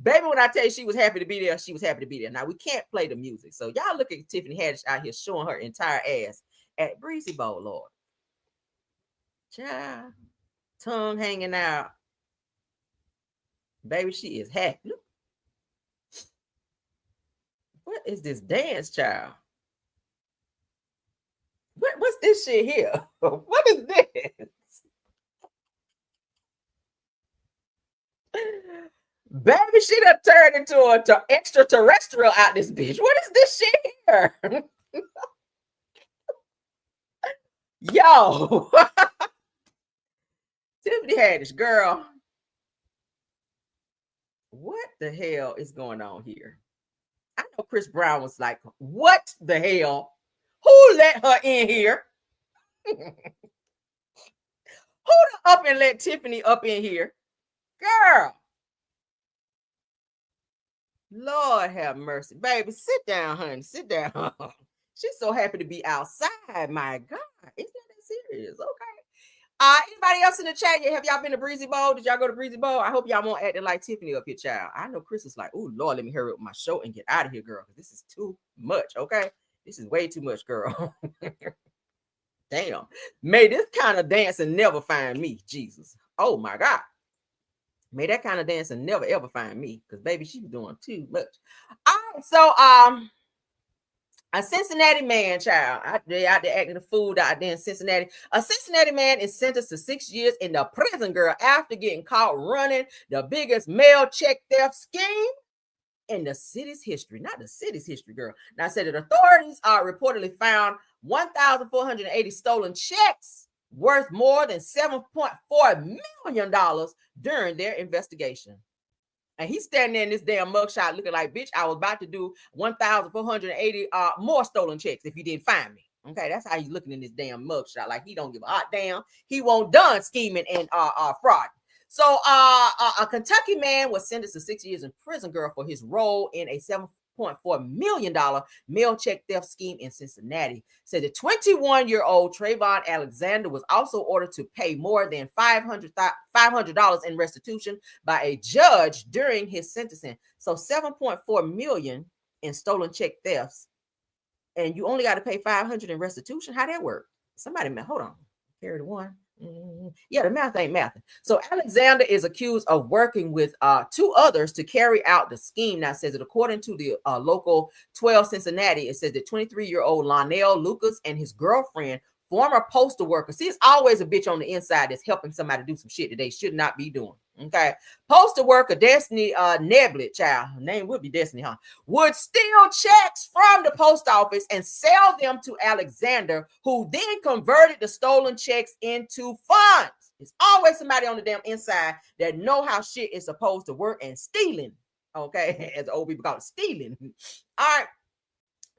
Baby, when I tell you she was happy to be there, she was happy to be there. Now, we can't play the music. So y'all look at Tiffany Haddish out here showing her entire ass at Breezy Bowl, Lord. Child, tongue hanging out. Baby, she is happy. Look. What is this dance, child? What's this shit here? What is this? Baby, she done turned into an extraterrestrial out this bitch. What is this shit here? Yo. Tiffany Haddish, girl. What the hell is going on here? I know Chris Brown was like, what the hell? Who let her in here? Who up and let Tiffany up in here? Girl. Lord have mercy. Baby, sit down, honey. Sit down. She's so happy to be outside. My God. It's not that serious. Okay. Anybody else in the chat yet? Have y'all been to Breezy Bowl? Did y'all go to Breezy Bowl? I hope y'all won't acting like Tiffany up here, child. I know Chris was like, oh, Lord, let me hurry up my show and get out of here, girl. This is too much, okay? This is way too much, girl. Damn. May this kind of dancing never find me, Jesus. Oh, my God. May that kind of dancing never, ever find me, because, baby, she was doing too much. All right, so, a Cincinnati man, child, out there acting the fool out there in Cincinnati. A Cincinnati man is sentenced to 6 years in the prison, girl, after getting caught running the biggest mail check theft scheme in the city's history. Not the city's history, girl. Now, I said that authorities reportedly found 1,480 stolen checks worth more than $7.4 million during their investigation. And he's standing there in this damn mugshot looking like, bitch, I was about to do 1,480 more stolen checks if you didn't find me. Okay, that's how he's looking in this damn mugshot. Like he don't give a hot damn. He won't done scheming and fraud. So a Kentucky man was sentenced to 6 years in prison, girl, for his role in a $7.4 million mail check theft scheme in Cincinnati. Said the 21-year-old Trayvon Alexander was also ordered to pay more than $500 in restitution by a judge during his sentencing. So $7.4 million in stolen check thefts, and you only got to pay $500 in restitution. How that work? Somebody, hold on. Carry the one. Yeah, the math ain't mathing. So Alexander is accused of working with two others to carry out the scheme. Now, it says that according to the local 12 Cincinnati, it says that 23-year-old Lionel Lucas and his girlfriend, former postal worker. See, it's always a bitch on the inside that's helping somebody do some shit that they should not be doing. Okay. Postal worker Destiny Neblet, child, her name would be Destiny, huh? Would steal checks from the post office and sell them to Alexander, who then converted the stolen checks into funds. It's always somebody on the damn inside that know how shit is supposed to work and stealing. Okay. As the old people call it, stealing. All right.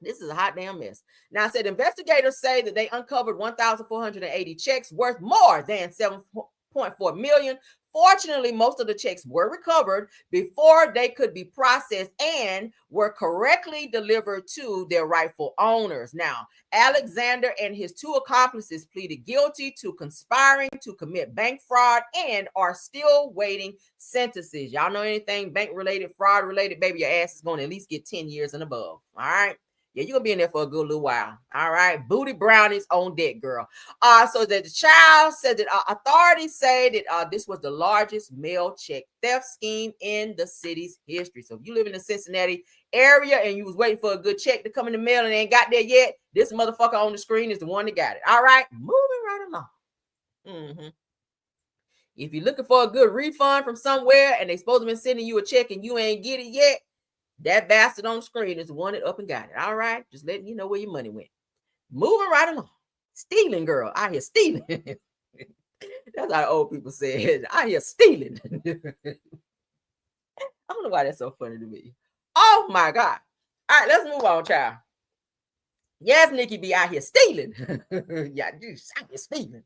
This is a hot damn mess. Now, I said investigators say that they uncovered 1,480 checks worth more than $7.4 million. Fortunately, most of the checks were recovered before they could be processed and were correctly delivered to their rightful owners. Now, Alexander and his two accomplices pleaded guilty to conspiring to commit bank fraud and are still waiting sentences. Y'all know anything bank-related, fraud-related, baby, your ass is going to at least get 10 years and above. All right? Yeah, you're going to be in there for a good little while. All right. Booty brownies on deck, girl. So that the child said that authorities say that this was the largest mail check theft scheme in the city's history. So if you live in the Cincinnati area and you was waiting for a good check to come in the mail and ain't got there yet, this motherfucker on the screen is the one that got it. All right. Moving right along. If you're looking for a good refund from somewhere and they supposed to be sending you a check and you ain't get it yet, that bastard on the screen is the one that up and got it. All right. Just letting you know where your money went. Moving right along. Stealing, girl. I hear stealing. That's how old people say it. I hear stealing. I don't know why that's so funny to me. Oh, my God. All right. Let's move on, child. Yes, Nikki B out here stealing. Yeah, you out here stealing.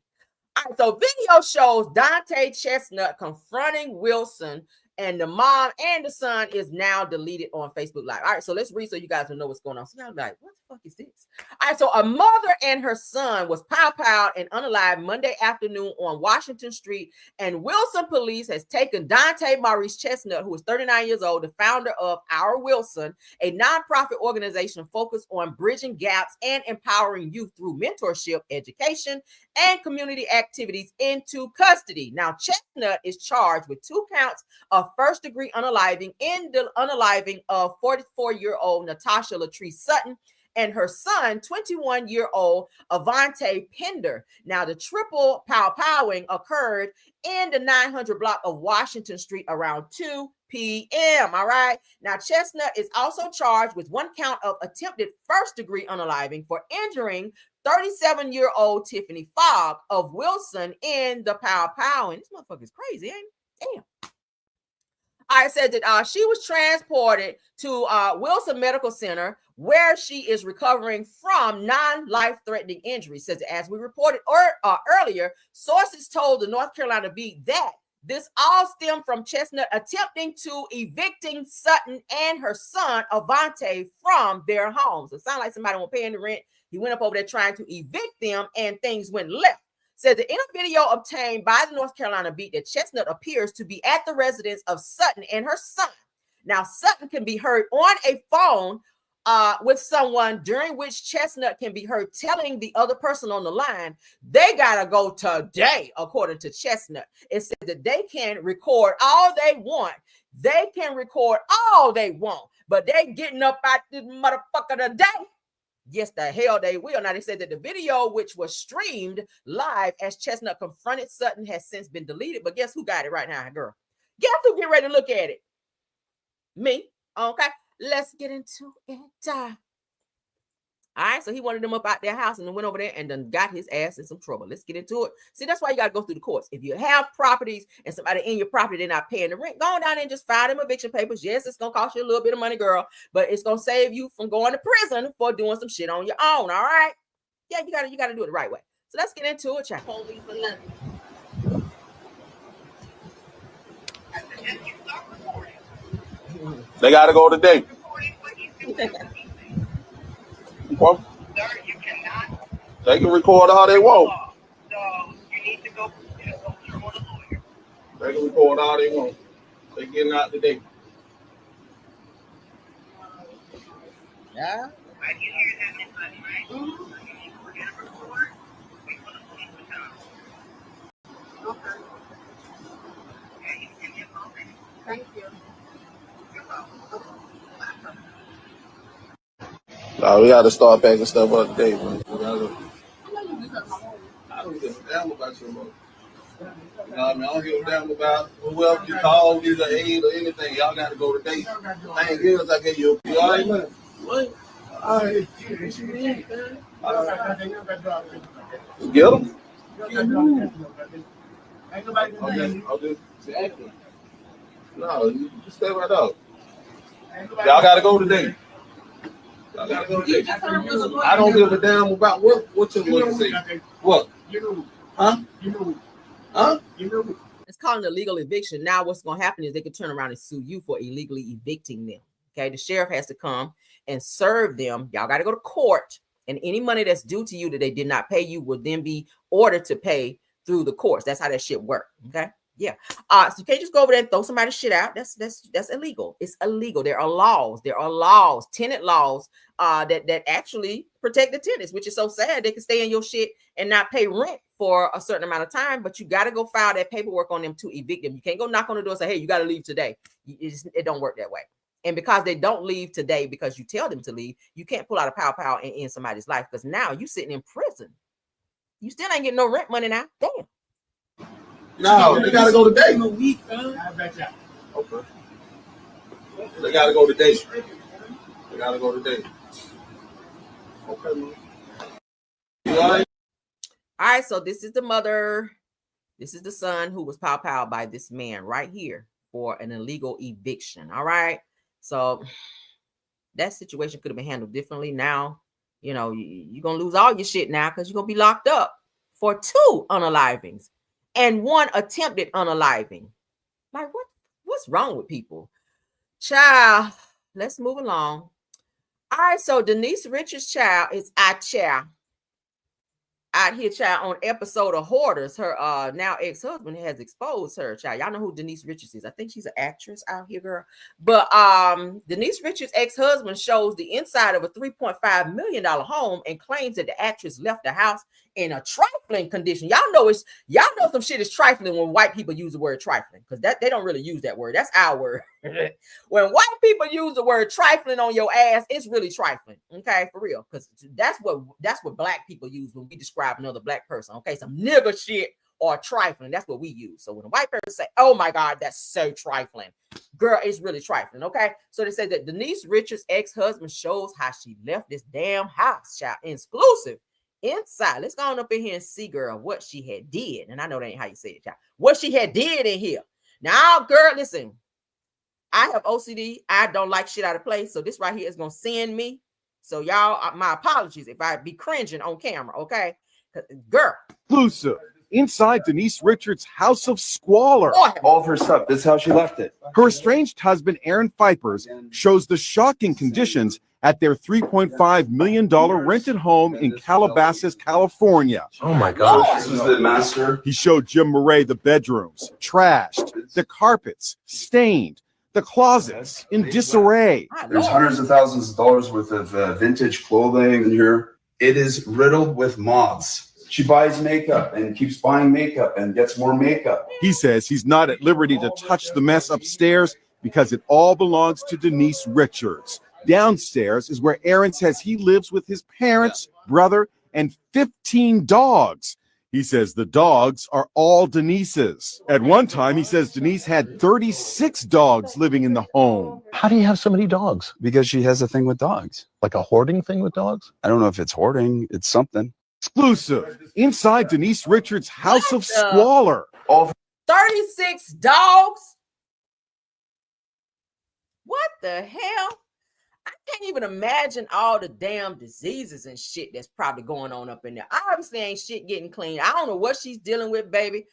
All right. So video shows Dante Chestnut confronting Wilson, and the mom and the son is now deleted on Facebook Live. All right, so let's read so you guys will know what's going on. So y'all be like, what the fuck is this? All right, so a mother and her son was pow-powed and unalived Monday afternoon on Washington Street, and Wilson police has taken Dante Maurice Chestnut, who is 39 years old, the founder of Our Wilson, a nonprofit organization focused on bridging gaps and empowering youth through mentorship, education, and community activities, into custody. Now, Chestnut is charged with 2 counts of first-degree unaliving in the unaliving of 44-year-old Natasha Latrice Sutton and her son, 21-year-old Avante Pender. Now, the triple pow-powing occurred in the 900 block of Washington Street around 2 p.m. All right. Now, Chestnut is also charged with 1 count of attempted first-degree unaliving for injuring 37-year-old Tiffany Fogg of Wilson in the pow-powing. This motherfucker is crazy, ain't it? Damn. I said that she was transported to Wilson Medical Center, where she is recovering from non-life-threatening injuries. Says, as we reported earlier, sources told the North Carolina Beat that this all stemmed from Chestnut attempting to evicting Sutton and her son, Avante, from their homes. It sounds like somebody was paying the rent. He went up over there trying to evict them, and things went left. Said the inner video obtained by the North Carolina beat that Chestnut appears to be at the residence of Sutton and her son. Now, Sutton can be heard on a phone with someone, during which Chestnut can be heard telling the other person on the line, they gotta go today, according to Chestnut. It said that they can record all they want. They can record all they want, but they getting up out this motherfucker today. Yes, the hell they will. Now, they said that the video, which was streamed live as Chestnut confronted Sutton, has since been deleted. But guess who got it right now, girl? Guess who get ready to look at it? Me. Okay, let's get into it. All right, so he wanted them up out their house and then went over there and then got his ass in some trouble. Let's get into it. See, that's why you got to go through the courts. If you have properties and somebody in your property, they're not paying the rent, go on down there and just file them eviction papers. Yes, it's going to cost you a little bit of money, girl, but it's going to save you from going to prison for doing some shit on your own, all right? Yeah, you got to do it the right way. So let's get into it, child. Police for nothing. They got to go today. Well, Sir, you cannot. they can record all they want. So you need to go to a lawyer. They can record all they want. They getting out today. Yeah. I can hear that, Miss Buddy, right? We're going to record. Wait for the police to come. Okay. Okay, you can give me a call back. Thank you. You're welcome. We got to start packing stuff up today, man. I don't give a damn about your mother. You know what I mean? I don't give a damn about whoever you call, either aid or anything. Y'all got to go today. Thank you, I gave you a P. All right, man. What? All right. Get them. Okay. Exactly. No, you stay right up. Y'all got to go today. I gotta go today. I don't give a damn about what you want to say. What? Huh? Huh? It's called an illegal eviction. Now what's going to happen is they could turn around and sue you for illegally evicting them. Okay, the sheriff has to come and serve them. Y'all got to go to court, and any money that's due to you that they did not pay you will then be ordered to pay through the courts. That's how that shit works. Okay. Yeah. So you can't just go over there and throw somebody's shit out. That's illegal. It's illegal. There are laws, tenant laws that actually protect the tenants, which is so sad. They can stay in your shit and not pay rent for a certain amount of time, but you got to go file that paperwork on them to evict them. You can't go knock on the door and say, hey, you got to leave today. It don't work that way. And because they don't leave today because you tell them to leave, you can't pull out a pow and end somebody's life, because now you sitting in prison. You still ain't getting no rent money now. Damn. No, they gotta go today. Okay. They gotta go today. They gotta go today. Okay, man. All right, so this is the mother. This is the son who was pow by this man right here for an illegal eviction. All right. So that situation could have been handled differently. Now, you know, you're gonna lose all your shit now because you're gonna be locked up for 2 unalivings and 1 attempted unaliving. Like, what's wrong with people? Child, let's move along. All right, so Denise Richards' child is out here, child, on episode of Hoarders. Her now ex-husband has exposed her, child. Y'all know who Denise Richards is. I think she's an actress out here, girl. But Denise Richards' ex-husband shows the inside of a $3.5 million home and claims that the actress left the house in a trifling condition. Y'all know some shit is trifling when white people use the word trifling, because they don't really use that word. That's our word. When white people use the word trifling on your ass, it's really trifling. Okay, for real. Because that's what black people use when we describe another black person. Okay, some nigger shit or trifling. That's what we use. So when a white person say, oh my God, that's so trifling, girl, it's really trifling. Okay. So they say that Denise Richards' ex-husband shows how she left this damn house, child, exclusive inside. Let's go on up in here and see, girl, what she had did. And I know that ain't how you say it, child. What she had did in here. Now, girl, listen, I have OCD. I don't like shit out of place. So this right here is going to send me. So y'all, my apologies if I be cringing on camera. Okay. Girl. Exclusive. Inside Denise Richards' house of squalor. All of her stuff. This is how she left it. Her estranged husband, Aaron Vipers, shows the shocking conditions at their $3.5 million rented home in Calabasas, California. Oh my gosh. This is the master. He showed Jim Murray the bedrooms, trashed, the carpets, stained, the closets in disarray. There's hundreds of thousands of dollars worth of vintage clothing in here. It is riddled with moths. She buys makeup and keeps buying makeup and gets more makeup. He says he's not at liberty to touch the mess upstairs because it all belongs to Denise Richards. Downstairs is where Aaron says he lives with his parents, brother, and 15 dogs. He says the dogs are all Denise's. At one time, he says Denise had 36 dogs living in the home. How do you have so many dogs? Because she has a thing with dogs. Like a hoarding thing with dogs? I don't know if it's hoarding. It's something. Exclusive inside Denise Richards' house of squalor. 36 dogs? What the hell? I can't even imagine all the damn diseases and shit that's probably going on up in there. Obviously ain't shit getting clean. I don't know what she's dealing with, baby.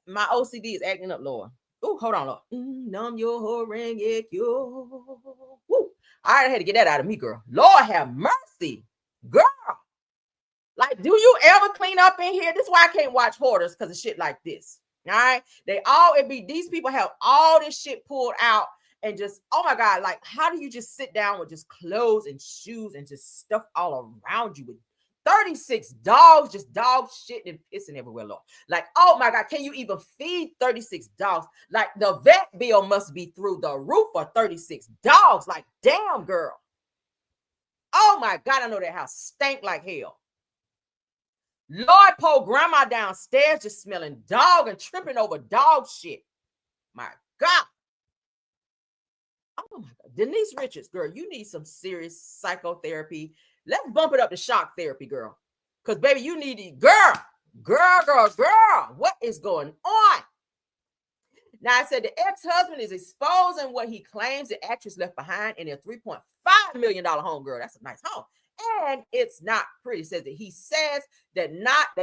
My OCD is acting up, Lord. Ooh, hold on, Lord. Numb your horenge cure. Woo. I had to get that out of me, girl. Lord have mercy. Girl. Like, do you ever clean up in here? This is why I can't watch hoarders, because of shit like this. All right. These people have all this shit pulled out and just, oh my God, like, how do you just sit down with just clothes and shoes and just stuff all around you with 36 dogs, just dog shit and pissing everywhere, Lord? Like, oh my God, can you even feed 36 dogs? Like, the vet bill must be through the roof for 36 dogs. Like, damn, girl. Oh my God, I know that house stank like hell. Lord, poor grandma downstairs just smelling dog and tripping over dog shit. My God. Oh my God. Denise Richards, girl, you need some serious psychotherapy. Let's bump it up to shock therapy, girl. Because, baby, you need it. Girl. What is going on? Now, I said the ex-husband is exposing what he claims the actress left behind in their $3.5 million home, girl. That's a nice home. And it's not pretty. Says that he says that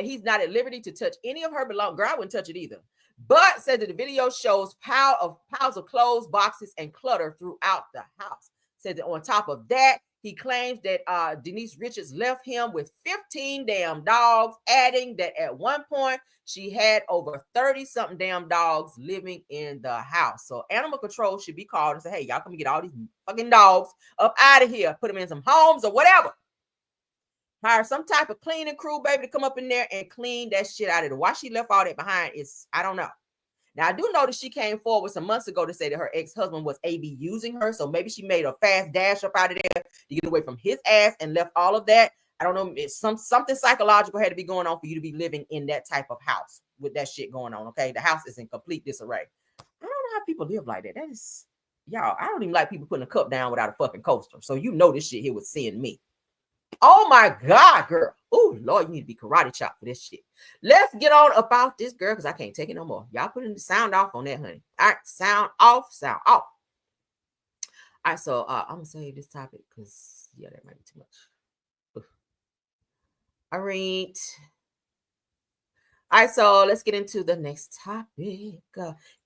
he's not at liberty to touch any of her belongings. Girl, I wouldn't touch it either. But said that the video shows piles of clothes, boxes, and clutter throughout the house. Said that on top of that, he claims that Denise Richards left him with 15 damn dogs, adding that at one point she had over 30-something damn dogs living in the house. So animal control should be called and say, hey, y'all come get all these fucking dogs up out of here. Put them in some homes or whatever. Hire some type of cleaning crew, baby, to come up in there and clean that shit out of it. Why she left all that behind is, I don't know. Now, I do know that she came forward some months ago to say that her ex-husband was AB using her. So maybe she made a fast dash up out of there to get away from his ass and left all of that. I don't know. It's something psychological had to be going on for you to be living in that type of house with that shit going on. Okay. The house is in complete disarray. I don't know how people live like that. That is, y'all, I don't even like people putting a cup down without a fucking coaster. So you know this shit here was seeing me. Oh my God, girl. Oh, Lord, you need to be karate chopped for this shit. Let's get on about this, girl, because I can't take it no more. Y'all put the sound off on that, honey. All right, sound off. All right, so I'm going to save this topic because, yeah, that might be too much. All right. All right, so let's get into the next topic.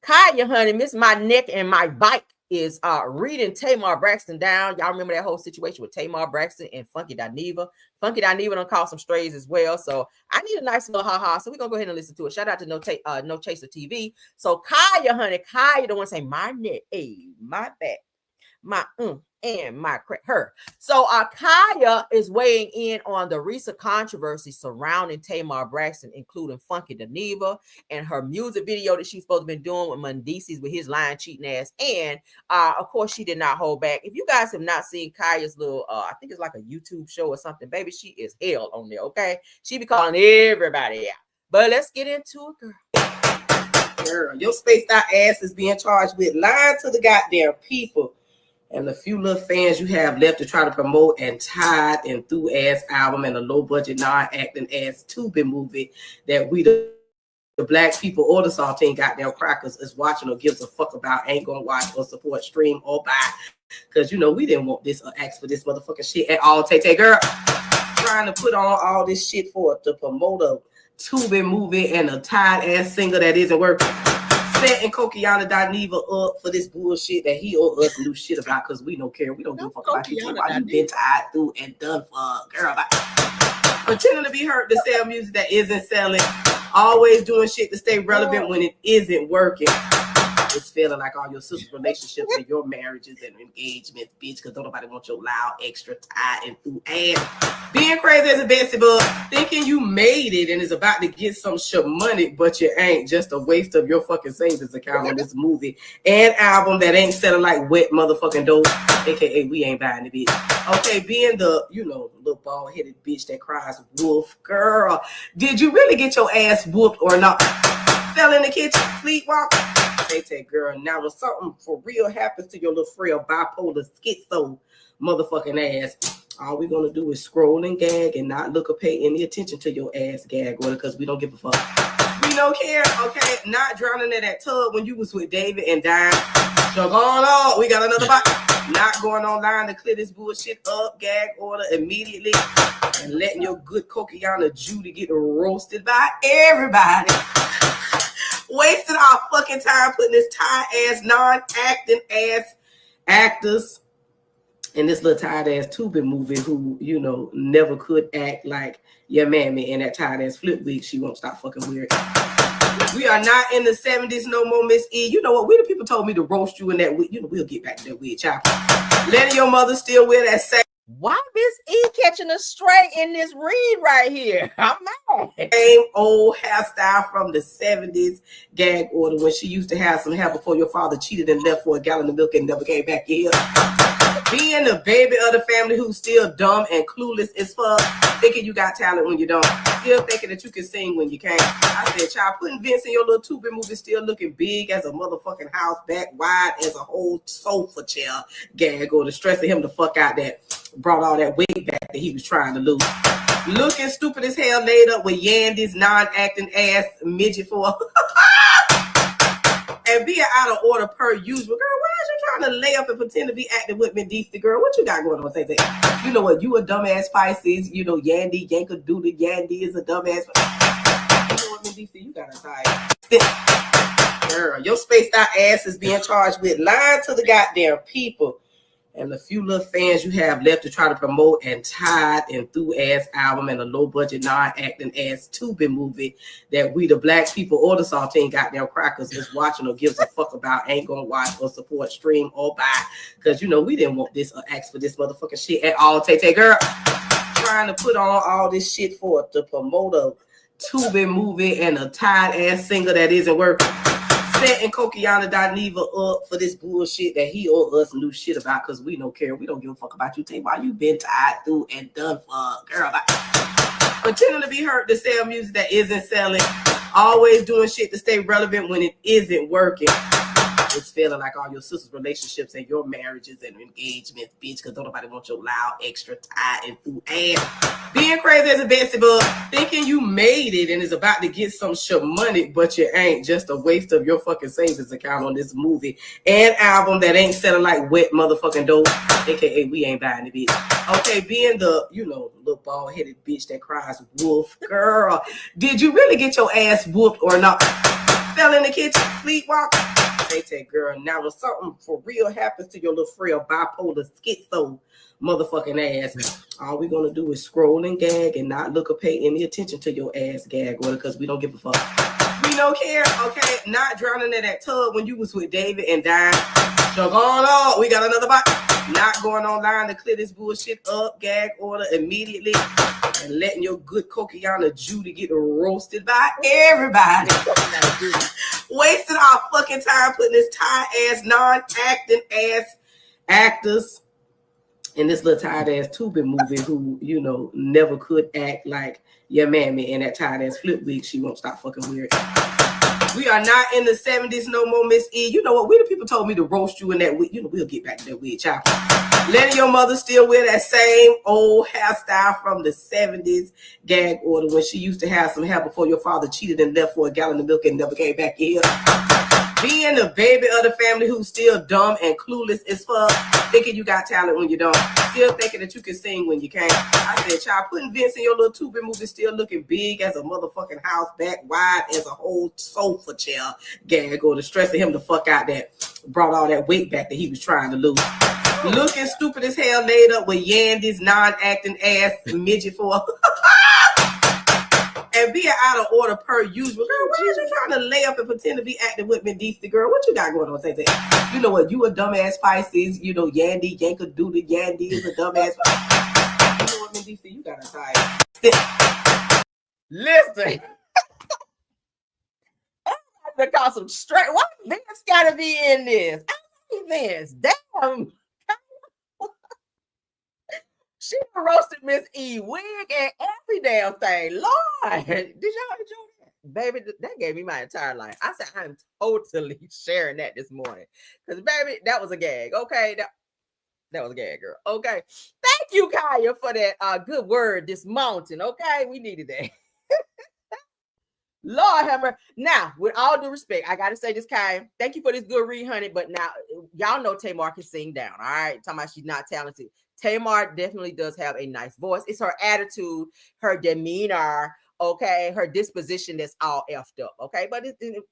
Kaya, honey, miss my neck and my bike is reading Tamar Braxton down. Y'all remember that whole situation with Tamar Braxton and Funky Dineva. Funky Dineva done caught some strays as well. So I need a nice little ha-ha. So we're going to go ahead and listen to it. Shout out to No Chaser TV. So Kaya, honey, Kaya the one say my neck, my back, my and my her. So Kaya is weighing in on the recent controversy surrounding Tamar Braxton, including Funky Dineva and her music video that she's supposed to be doing with Mendices with his lying, cheating ass. And of course, she did not hold back. If you guys have not seen Kaya's little, I think it's like a YouTube show or something, baby, she is hell on there. Okay, she be calling everybody out. But let's get into it, girl. Girl, your spaced out ass is being charged with lying to the goddamn people. And the few little fans you have left to try to promote and tied and through ass album and a low budget non-acting ass Tubi movie that we the black people or the saltine goddamn crackers is watching or gives a fuck about, ain't gonna watch or support, stream or buy. Cause you know we didn't want this or ask for this motherfucking shit at all. Tay girl trying to put on all this shit to promote a Tubi movie and a tied ass singer that isn't working. setting Kokiana Dineva up for this bullshit that he or us knew shit about because we don't care. We don't give a fuck about you. Why you been tied through and done for, girl? Pretending to be hurt to sell music that isn't selling. Always doing shit to stay relevant when it isn't working. It's feeling like all your sister's relationships and your marriages and engagements, bitch, because don't nobody want your loud, extra tied and through ass. Being crazy as a Betsy bug, thinking you made it and is about to get some shit money, but you ain't. Just a waste of your fucking savings account on this movie and album that ain't selling like wet motherfucking dope, aka we ain't buying the bitch. Okay, being the, you know, little bald-headed bitch that cries wolf, girl, did you really get your ass whooped or not? Fell in the kitchen, sleepwalking. They say, girl, now when something for real happens to your little frail bipolar schizo motherfucking ass, all we're gonna do is scroll and gag and not look or pay any attention to your ass gag order because we don't give a fuck. We don't care, okay? Not drowning in that tub when you was with David and Dime. So going on, we got another bite. Not going online to clear this bullshit up, gag order immediately, and letting your good Kokiana Judy get roasted by everybody. Wasting our fucking time putting this tired ass, non-acting ass actors in this little tired ass tubing movie who, you know, never could act like your mammy in that tired ass flip week. She won't stop fucking weird. We are not in the 70s no more, Miss E. You know what? We the people told me to roast you in that week. You know, we'll get back to that weird chopper. Letting your mother still wear that same. Why Miss E catching us straight in this read right here? I'm mad. Same old hairstyle from the 70s gag order when she used to have some hair before your father cheated and left for a gallon of milk and never came back here. Being the baby of the family who's still dumb and clueless as fuck, thinking you got talent when you don't, still thinking that you can sing when you can't. I said, child, putting Vince in your little tubing movie still looking big as a motherfucking house, back wide as a whole sofa chair gag order, stressing him the fuck out that brought all that weight back that he was trying to lose. Looking stupid as hell laid up with Yandy's non-acting ass midget for and being out of order per usual. Girl, why is you trying to lay up and pretend to be acting with me, DC girl? What you got going on? Say that. You know what? You a dumbass Pisces. You know Yandy, Yankadoodle, Yandy is a dumbass. You know what, DC? You got to tie. Girl, your spaced out ass is being charged with lying to the goddamn people. And the few little fans you have left to try to promote and tied and through ass album and a low budget non-acting ass tubing movie that we the black people or the saltine goddamn crackers is watching or gives a fuck about, ain't gonna watch or support, stream or buy, because you know we didn't want this or ask for this motherfucking shit at all. Tay girl trying to put on all this shit for to promote a tubing movie and a tied ass singer that isn't working. Setting Kokiana Dineva up for this bullshit that he or us knew shit about because we don't care. We don't give a fuck about you. Tay, why you been tied through and done for, girl? Pretending to be hurt to sell music that isn't selling. Always doing shit to stay relevant when it isn't working. It's feeling like all your sister's relationships and your marriages and engagements, bitch, because don't nobody want your loud, extra tied and through ass. Being crazy as a Betsy bug, thinking you made it and is about to get some shit money, but you ain't. Just a waste of your fucking savings account on this movie and album that ain't selling like wet motherfucking dope, aka we ain't buying the bitch. Okay, being the, you know, little bald-headed bitch that cries wolf, girl, did you really get your ass whooped or not? Fell in the kitchen, sleepwalking. They say, girl, now when something for real happens to your little frail bipolar schizo motherfucking ass, all we're gonna do is scroll and gag and not look or pay any attention to your ass gag order because we don't give a fuck. We don't care, okay? Not drowning in that tub when you was with David and Dime. So going on, we got another bite. Not going online to clear this bullshit up, gag order immediately, and letting your good Kokiana Judy get roasted by everybody. Wasting our fucking time putting this tired ass, non-acting ass actors in this little tired ass tubing movie who, you know, never could act like your mammy in that tired ass flip week. She won't stop fucking weird. We are not in the 70s no more, Miss E. You know what? We the people told me to roast you in that week. You know, we'll get back to that weird chopper. Letting your mother still wear that same old hairstyle from the 70s gag order when she used to have some hair before your father cheated and left for a gallon of milk and never came back here. Being the baby of the family who's still dumb and clueless as fuck, thinking you got talent when you don't, still thinking that you can sing when you can't. I said, child, putting Vince in your little two-bit movie, still looking big as a motherfucking house, back wide as a whole sofa chair gag, or the stress of him the fuck out that brought all that weight back that he was trying to lose. Looking stupid as hell, laid up with Yandy's non-acting ass midget for and being out of order per usual. Girl, why is you trying to lay up and pretend to be acting with me, decent girl? What you got going on? Say that. You know what? You a dumbass Pisces. You know Yandy, Yankadoodle, Yandy is a dumbass. You know what, DC? You got to tie. Listen. I call some straight. Why Vince got to be in this? I think Vince. Damn. She roasted Miss E wig and every damn thing. Lord, did y'all enjoy that? Baby, that gave me my entire life. I said, I'm totally sharing that this morning. Because, baby, that was a gag. Okay, that was a gag, girl. Okay. Thank you, Kaya, for that good word this mountain. Okay, we needed that. Lord have mercy. Now, with all due respect, I got to say this, Kaya. Thank you for this good read, honey. But now, y'all know Tamar can sing down. All right? Talking about she's not talented. Tamar definitely does have a nice voice. It's her attitude, her demeanor, okay, her disposition that's all effed up, okay? But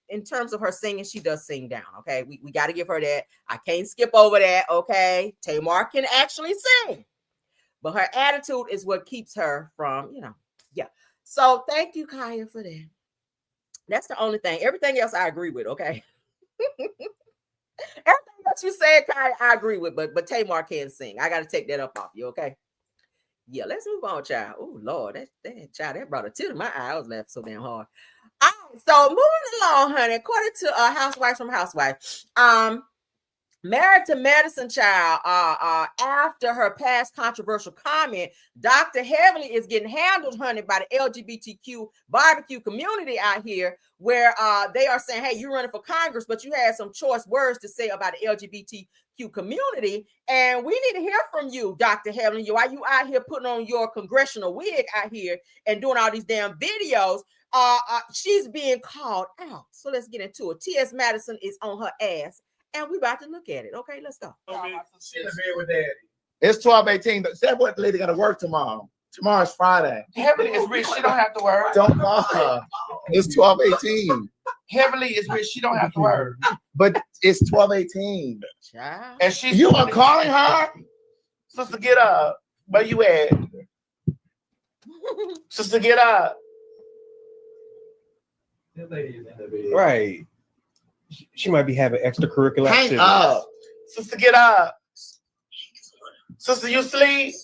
in terms of her singing, she does sing down, okay? We got to give her that. I can't skip over that, okay? Tamar can actually sing. But her attitude is what keeps her from, yeah. So thank you, Kaya, for that. That's the only thing. Everything else I agree with, okay? Everything that you said, Kaya, I agree with, but Tamar can't sing. I got to take that up off you, okay? Yeah, let's move on, child. Oh, Lord, that child, that brought a tear to my eye. I was laughing so damn hard. All right, so moving along, honey, according to Housewives from Housewives, married to medicine, child, after her past controversial comment, Dr. Heavenly is getting handled, honey, by the LGBTQ barbecue community out here, where they are saying, hey, you're running for Congress, but you had some choice words to say about the LGBTQ community, and we need to hear from you, Dr. Heavenly. Why you out here putting on your congressional wig out here and doing all these damn videos? She's being called out. So let's get into it. T.S. Madison is on her ass. And we about to look at it. Okay, let's go. It's 12:18. That what lady got to work tomorrow. Tomorrow's Friday. Heavenly is rich. She don't have to work. Don't call her. It's 12:18. Heavenly is rich. She don't have to work. But it's 12:18. And she's you are calling her? Sister, get up. Where you at? Sister, get up. Right. She might be having extracurricular activities. Hang up. Sister, get up. Sister, you sleep?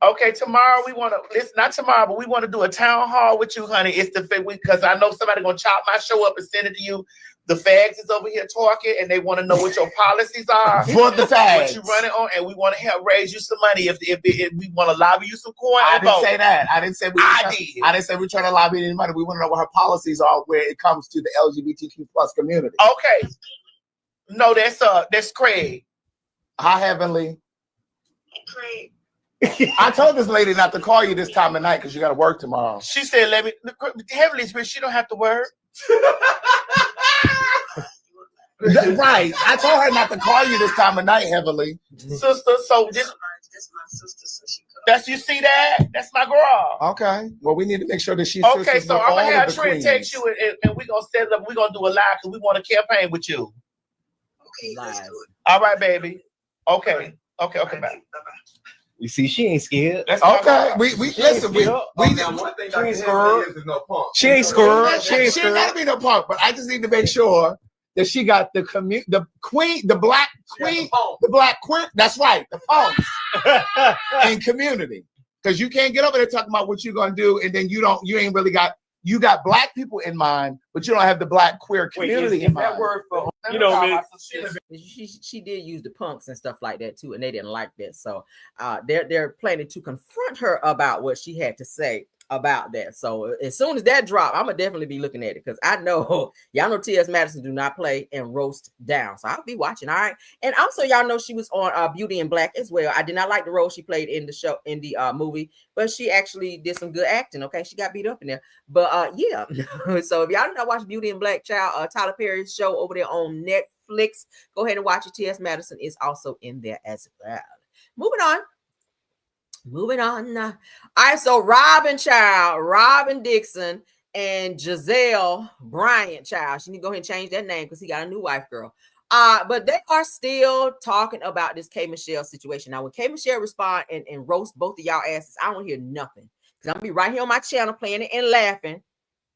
Okay, tomorrow we want to, it's not tomorrow, but we want to do a town hall with you, honey. It's the week, because I know somebody going to chop my show up and send it to you. The fags is over here talking, and they want to know what your policies are. For the fags. What you running on, and we want to help raise you some money if we want to lobby you some coin. I didn't say that. I didn't say I did. I didn't say we're trying to lobby any money. We want to know what her policies are where it comes to the LGBTQ plus community. Okay. No, that's Craig. Hi, Heavenly. Craig. I told this lady not to call you this time of night because you got to work tomorrow. She said, Heavenly's rich. She don't have to work. Right. I told her not to call you this time of night, Heavenly. Sister, so this my sister, so she that's you see that? That's my girl. Okay. Well, we need to make sure that she's okay. So I'm gonna have Trent text you, and we're gonna set it up. We're gonna do a live because we want to campaign with you. Okay, let's do it. All right, baby. Okay. Okay. Bye. You see, she ain't scared. That's okay. We listen. We she ain't scared. She ain't scared. She ain't gotta be no punk. But I just need to make sure that she got the queen, the black queen, the black queen. That's right, the punks in community. Because you can't get over there talking about what you're gonna do, and then you ain't really got. You got black people in mind, but you don't have the black queer community in mind. That word for she did use the punks and stuff like that too, and they didn't like that. So they're planning to confront her about what she had to say about that. So as soon as that drop, I'm gonna definitely be looking at it because I know y'all know T.S. Madison do not play and roast down. So I'll be watching. All right. And also y'all know she was on Beauty in Black as well. I did not like the role she played in the show in the movie, but she actually did some good acting. Okay, she got beat up in there, but yeah. So if y'all did not watch Beauty in Black, child, Tyler Perry's show over there on Netflix, go ahead and watch it. T.S. Madison is also in there as well. Moving on. All right, so Robin Dixon and Giselle Bryant, child. She need to go ahead and change that name because he got a new wife, girl. But they are still talking about this K Michelle situation. Now, when K Michelle respond and roast both of y'all asses, I don't hear nothing. Because I'm gonna be right here on my channel playing it and laughing.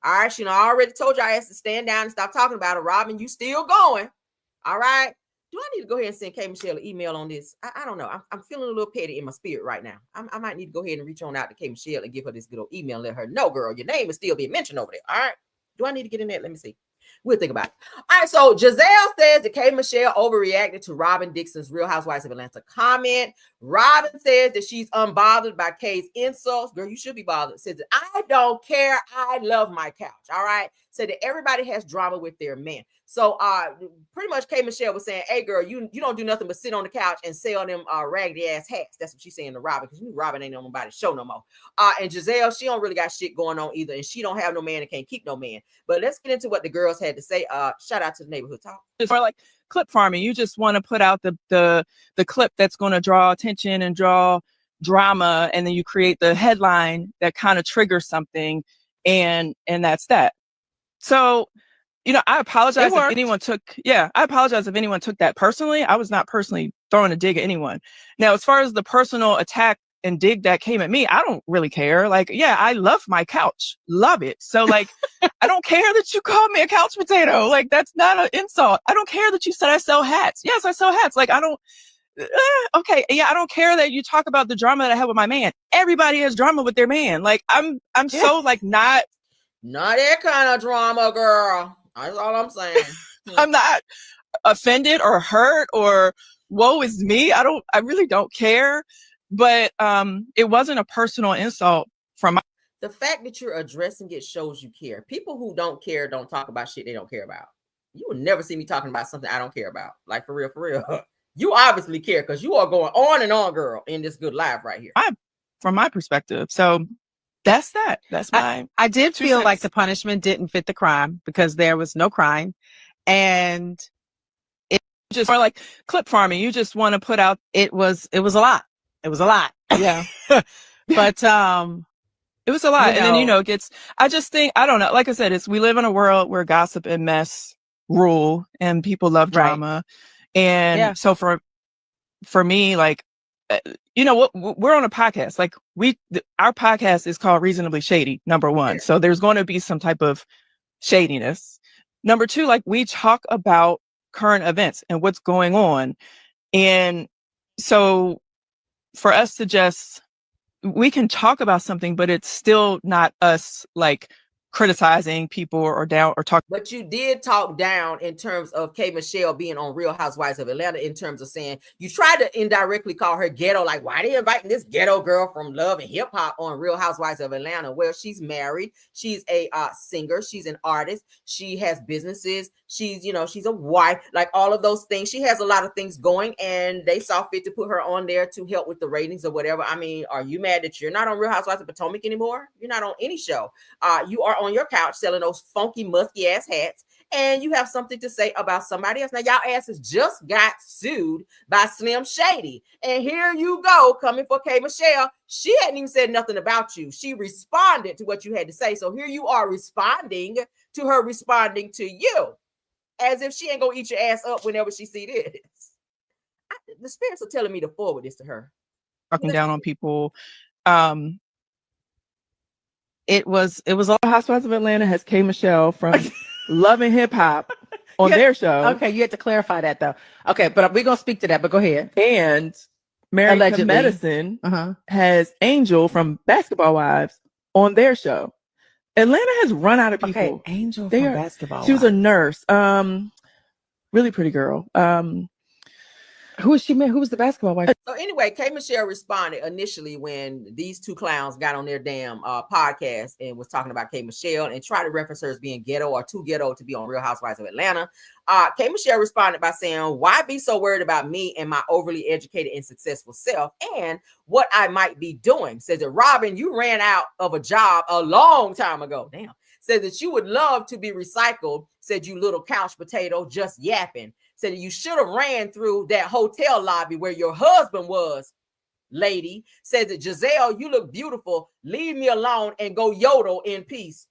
All right, I already told y'all ass to stand down and stop talking about it. Robin, you still going. All right. Do I need to go ahead and send K Michelle an email on this? I don't know. I'm feeling a little petty in my spirit right now. I might need to go ahead and reach on out to K Michelle and give her this good old email and let her know, girl, your name is still being mentioned over there. All right. Do I need to get in there? Let me see. We'll think about it. All right. So Giselle says that K Michelle overreacted to Robin Dixon's Real Housewives of Atlanta comment. Robin says that she's unbothered by K's insults. Girl, you should be bothered. Says that I don't care. I love my couch. All right. Said that everybody has drama with their man. So pretty much K Michelle was saying, hey girl, you don't do nothing but sit on the couch and sell them raggedy ass hats. That's what she's saying to Robin, because Robin ain't on nobody's show no more. And Giselle, she don't really got shit going on either, and she don't have no man and can't keep no man. But let's get into what the girls had to say. Shout out to the Neighborhood Talk. For like clip farming, you just want to put out the clip that's going to draw attention and draw drama, and then you create the headline that kind of triggers something, and that's that. So, I apologize if anyone took that personally. I was not personally throwing a dig at anyone. Now, as far as the personal attack and dig that came at me, I don't really care. Like, yeah, I love my couch. Love it. So like, I don't care that you called me a couch potato. Like, that's not an insult. I don't care that you said I sell hats. Yes, I sell hats. Like, I don't, okay. Yeah. I don't care that you talk about the drama that I have with my man. Everybody has drama with their man. Like, I'm so like not that kind of drama, girl. That's all I'm saying. I'm not offended or hurt or woe is me. I really don't care. But it wasn't a personal insult from the fact that you're addressing it shows you care. People who don't care don't talk about shit they don't care about. You will never see me talking about something I don't care about. Like for real. You obviously care because you are going on and on, girl, in this good life right here. From my perspective. So that's that. That's my. I did feel like the punishment didn't fit the crime because there was no crime, and it just for like clip farming. You just want to put out. It was a lot. It was a lot. Yeah, but it was a lot, and then it gets. I just think I don't know. Like I said, we live in a world where gossip and mess rule, and people love drama, and so for me, like. We're on a podcast. Like our podcast is called Reasonably Shady, number one. So there's going to be some type of shadiness. Number two, like we talk about current events and what's going on. And so for us to we can talk about something, but it's still not us like criticizing people or down or talk. But you did talk down in terms of K Michelle being on Real Housewives of Atlanta, in terms of saying you tried to indirectly call her ghetto. Like, why are they inviting this ghetto girl from Love and Hip Hop on Real Housewives of Atlanta? Well, she's married. She's a singer. She's an artist. She has businesses. She's a wife, like all of those things. She has a lot of things going, and they saw fit to put her on there to help with the ratings or whatever. I mean, are you mad that you're not on Real Housewives of Potomac anymore? You're not on any show. You are on your couch selling those funky, musky ass hats, and you have something to say about somebody else. Now, y'all asses just got sued by Slim Shady, and here you go coming for K Michelle. She hadn't even said nothing about you. She responded to what you had to say. So here you are responding to her responding to you, as if she ain't gonna eat your ass up whenever she see this. The spirits are telling me to forward this to her. Talking down on people. It was all Housewives of Atlanta has K Michelle from Love and Hip Hop on their show. Okay, you had to clarify that though. Okay, but we're gonna speak to that. But go ahead. And Married to Medicine has Angel from Basketball Wives on their show. Atlanta has run out of people. Okay, Angel from Basketball. She was a nurse. Really pretty girl. Who is she? Who was the basketball wife? So anyway, K. Michelle responded initially when these two clowns got on their damn podcast and was talking about K. Michelle and tried to reference her as being ghetto or too ghetto to be on Real Housewives of Atlanta. K. Michelle responded by saying, "Why be so worried about me and my overly educated and successful self and what I might be doing?" Says that Robin, you ran out of a job a long time ago. Damn. Said that you would love to be recycled. Said you little couch potato just yapping. Said you should have ran through that hotel lobby where your husband was, lady. Says that Giselle, you look beautiful. Leave me alone and go yodel in peace.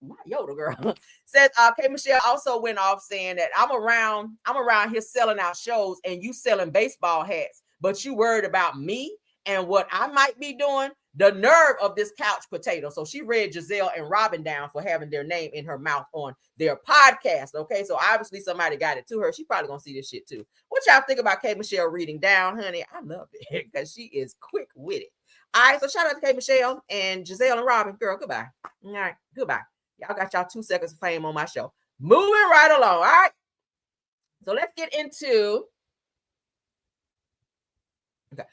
My yodel girl. Says K. Michelle also went off saying that I'm around here selling out shows and you selling baseball hats, but you worried about me and what I might be doing. The nerve of this couch potato. So she read Giselle and Robin down for having their name in her mouth on their podcast. Okay, so obviously somebody got it to her. She probably gonna see this shit too. What y'all think about K. Michelle reading down, honey? I love it because she is quick with it. All right, so shout out to K. Michelle and Giselle and Robin. Girl, goodbye. All right, goodbye. Y'all got y'all 2 seconds of fame on my show. Moving right along. All right, so let's get into. Okay.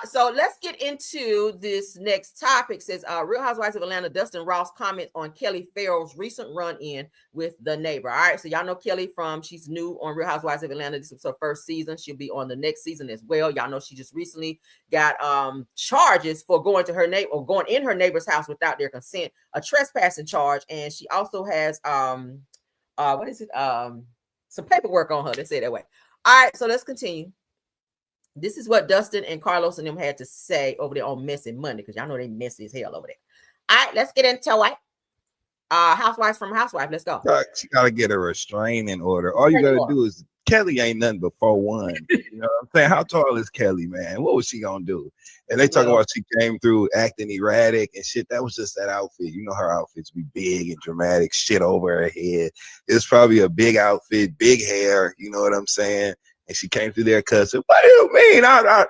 So let's get into this next topic. Says Real Housewives of Atlanta, Dustin Ross comments on Kelly Farrell's recent run-in with the neighbor. All right, so y'all know Kelly she's new on Real Housewives of Atlanta. This was her first season. She'll be on the next season as well. Y'all know she just recently got charges for going to her neighbor or going in her neighbor's house without their consent, a trespassing charge, and she also has some paperwork on her. Let's say it that way. All right, so let's continue. This is what Dustin and Carlos and them had to say over there on Messy Monday, because y'all know they messy as hell over there. All right, let's get into it. Housewives from Housewife. Let's go. She gotta get a restraining order. All you gotta do is Kelly ain't nothing but 4'1". You know what I'm saying? How tall is Kelly, man? What was she gonna do? And they talking about she came through acting erratic and shit. That was just that outfit. You know her outfits be big and dramatic, shit over her head. It's probably a big outfit, big hair. You know what I'm saying? And she came through there cussing, "What do you mean? What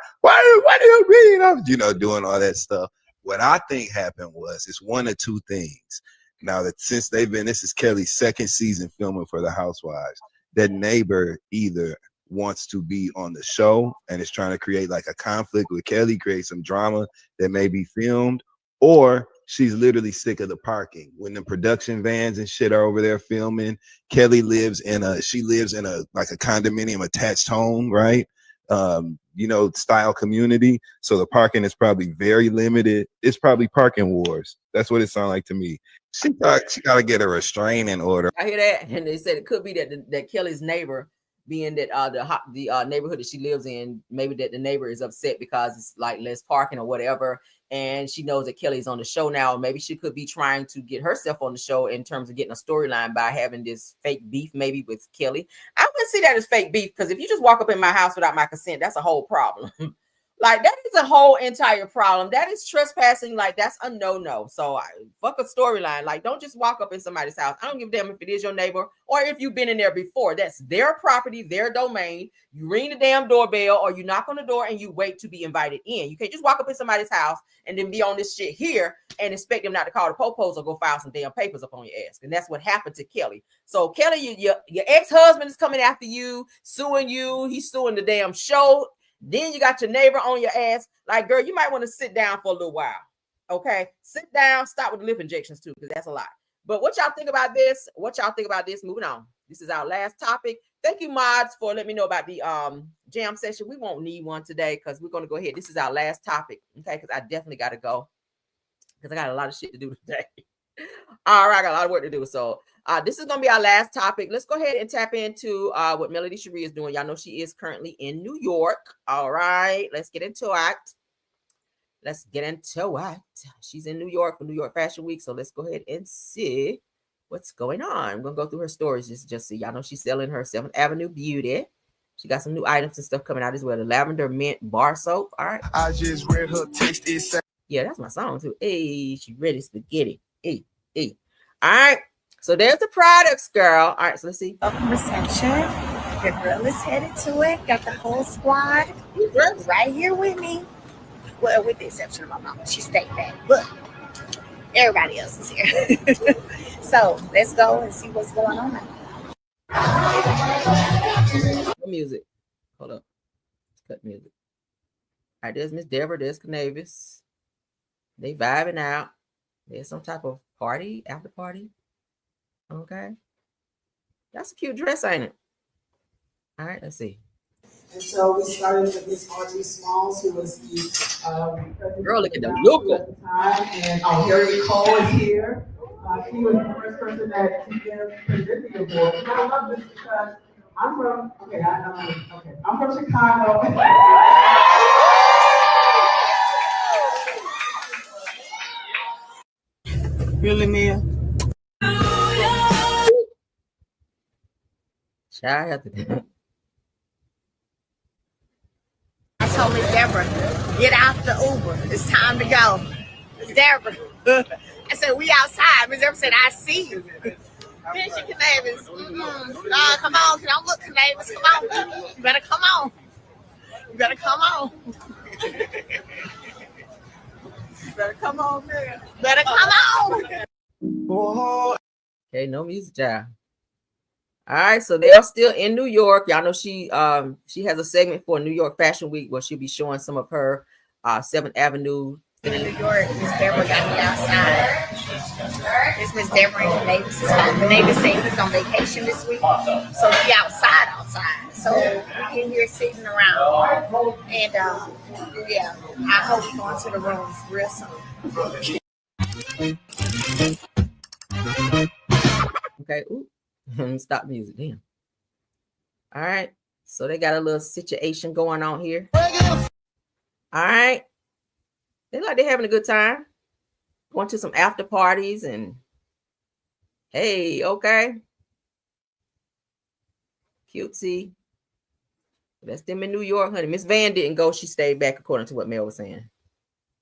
do you mean?" I'm, doing all that stuff. What I think happened was it's one of two things. Now that since this is Kelly's second season filming for the Housewives, that neighbor either wants to be on the show and is trying to create like a conflict with Kelly, create some drama that may be filmed, or she's literally sick of the parking. When the production vans and shit are over there filming, Kelly lives in a like a condominium attached home, right? Style community. So the parking is probably very limited. It's probably parking wars. That's what it sounds like to me. She got to get a restraining order. I hear that, and they said it could be that Kelly's neighbor, being that the neighborhood that she lives in, maybe that the neighbor is upset because it's like less parking or whatever, and she knows that Kelly's on the show now. Maybe she could be trying to get herself on the show in terms of getting a storyline by having this fake beef maybe with Kelly. I wouldn't see that as fake beef, because if you just walk up in my house without my consent, that's a whole problem. Like, that is a whole entire problem. That is trespassing. Like, that's a no-no. So fuck a storyline. Like, don't just walk up in somebody's house. I don't give a damn if it is your neighbor or if you've been in there before. That's their property, their domain. You ring the damn doorbell or you knock on the door and you wait to be invited in. You can't just walk up in somebody's house and then be on this shit here and expect them not to call the popos or go file some damn papers up on your ass. And that's what happened to Kelly. So Kelly, your ex-husband is coming after you, suing you. He's suing the damn show. Then you got your neighbor on your ass. Like, girl, you might want to sit down for a little while. Okay? Sit down. Stop with the lip injections too, because that's a lot. But what y'all think about this? Moving on. This is our last topic. Thank you, mods, for letting me know about the jam session. We won't need one today because we're going to go ahead. This is our last topic. Okay? Because I definitely got to go, because I got a lot of shit to do today. All right, I got a lot of work to do. So this is going to be our last topic. Let's go ahead and tap into what Melody Sharia is doing. Y'all know she is currently in New York. All right, let's get into it. She's in New York for New York Fashion Week. So let's go ahead and see what's going on. I'm going to go through her stories just see. Y'all know she's selling her 7th Avenue Beauty. She got some new items and stuff coming out as well. The lavender mint bar soap. All right. I just read her text. Yeah, that's my song too. Hey, she ready spaghetti. Hey. All right. So there's the products, girl. All right, so let's see. Welcome reception. Your girl is headed to it. Got the whole squad right here with me. Well, with the exception of my mama. She stayed back, but everybody else is here. So let's go and see what's going on. Music. Hold up. Cut music. All right, there's Miss Deborah, there's Canavis. They vibing out. There's some type of party, after party. Okay. That's a cute dress, ain't it? All right, let's see. And so we started with Miss Audrey Smalls, who was the girl, look at the look at the time, and Harriet Cole is here. She was the first person that presented the award. And I love this because I'm from I'm from Chicago. Really, Mia? Child, have to. I told Miss Deborah, get out the Uber. It's time to go. Miss Deborah. I said, we outside. Miss Deborah said, I see you. Then she Canavis. Come on. Don't look Canavis. Come on. You better come on. You better come on. Better come on, man. Better come on. Okay, no music, child. All right, so they are still in New York. Y'all know she has a segment for New York Fashion Week where she'll be showing some of her 7th Avenue. In New York, Miss Deborah got me outside. It's Miss Deborah and Canavis. Canavis said he's on vacation this week, so he outside. So we in here sitting around, and yeah, I hope we go into the rooms real soon. Okay, ooh, stop music, damn. All right, so they got a little situation going on here. All right. They like they're having a good time. Going to some after parties and hey, okay. Cutesy. That's them in New York, honey. Miss Van didn't go. She stayed back according to what Mel was saying.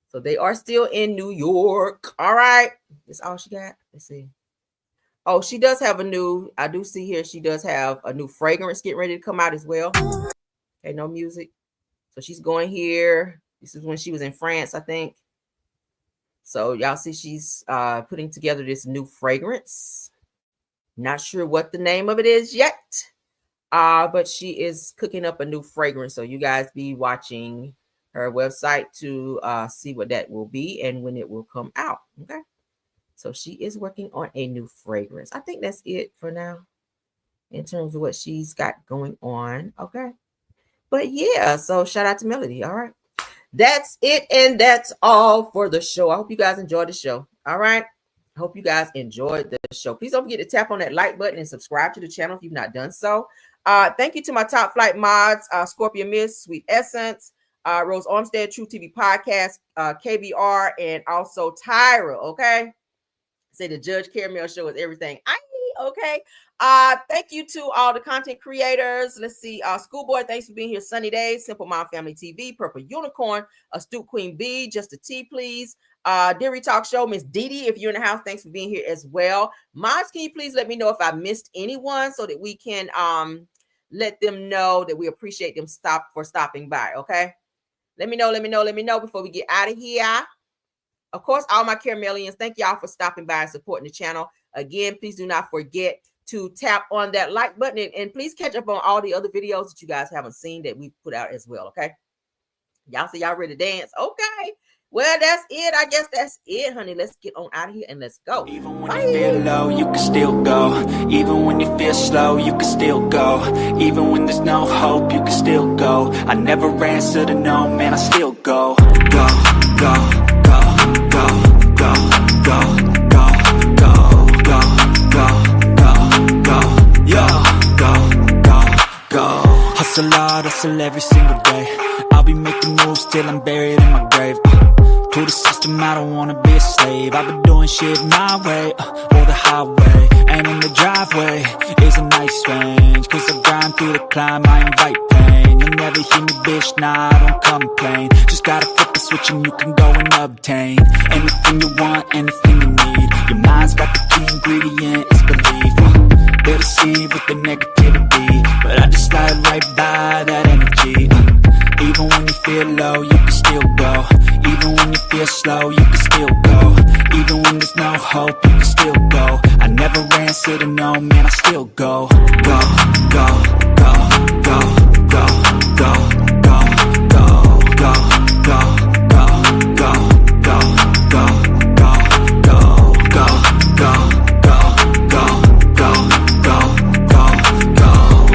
So they are still in New York. All right. That's all she got. Let's see. Oh, she does have I do see here, she does have a new fragrance getting ready to come out as well. Okay, no music. So she's going here. This is when she was in France, I think. So y'all see she's putting together this new fragrance. Not sure what the name of it is yet. But she is cooking up a new fragrance. So you guys be watching her website to see what that will be and when it will come out. Okay. So she is working on a new fragrance. I think that's it for now in terms of what she's got going on. Okay. But yeah, so shout out to Melody. All right. That's it, and that's all for the show. I hope you guys enjoyed the show. All right. I hope you guys enjoyed the show. Please don't forget to tap on that like button and subscribe to the channel if you've not done so. Thank you to my top flight mods, Scorpion Miss, Sweet Essence, Rose Armstead, True TV Podcast, KBR, and also Tyra. Okay. Say the Judge Caramel Show is everything. Okay. Thank you to all the content creators. Let's see. Schoolboy, thanks for being here. Sunny Days, Simple Mom Family TV, Purple Unicorn, Astute Queen B, Just a Tea, please. Deary Talk Show, Miss Dee, if you're in the house, thanks for being here as well. Mods, can you please let me know if I missed anyone so that we can let them know that we appreciate them stopping by. Okay. Let me know before we get out of here. Of course, all my caramelians, thank y'all for stopping by and supporting the channel. Again, please do not forget to tap on that like button and please catch up on all the other videos that you guys haven't seen that we put out as well. Okay. Y'all say y'all ready to dance? Okay. Well, that's it. I guess that's it, honey. Let's get on out of here and let's go. Even when you feel low, you can still go. Even when you feel slow, you can still go. Even when there's no hope, you can still go. I never answer to no, man, I still go. Go, go, go, go, go, go, go, go, go, go, go, go, yo, go. Hustle hard, hustle every single day. I'll be making moves till I'm buried in my grave. To the system, I don't wanna be a slave. I've been doing shit my way, or the highway. And in the driveway is a nice range. Cause I grind through the climb, I invite pain. You'll never hear me, bitch, nah, I don't complain. Just gotta flip the switch and you can go and obtain anything you want, anything you need. Your mind's got the key ingredient, it's belief. They're deceived with the negativity, but I just slide right by that energy. Even when you feel low, you can still go. Even when you feel slow, you can still go. Even when there's no hope, you can still go. I never answer to no, man, I still go. Go, go, go, go, go, go, go. go, go, go, go, go, go, go, go, go, go, go, go, go, go,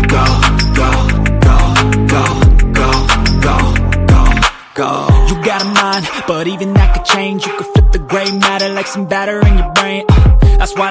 go, go, go, go, go. You got a mind, but even that could change. You could flip the gray matter like some batter in your brain. That's why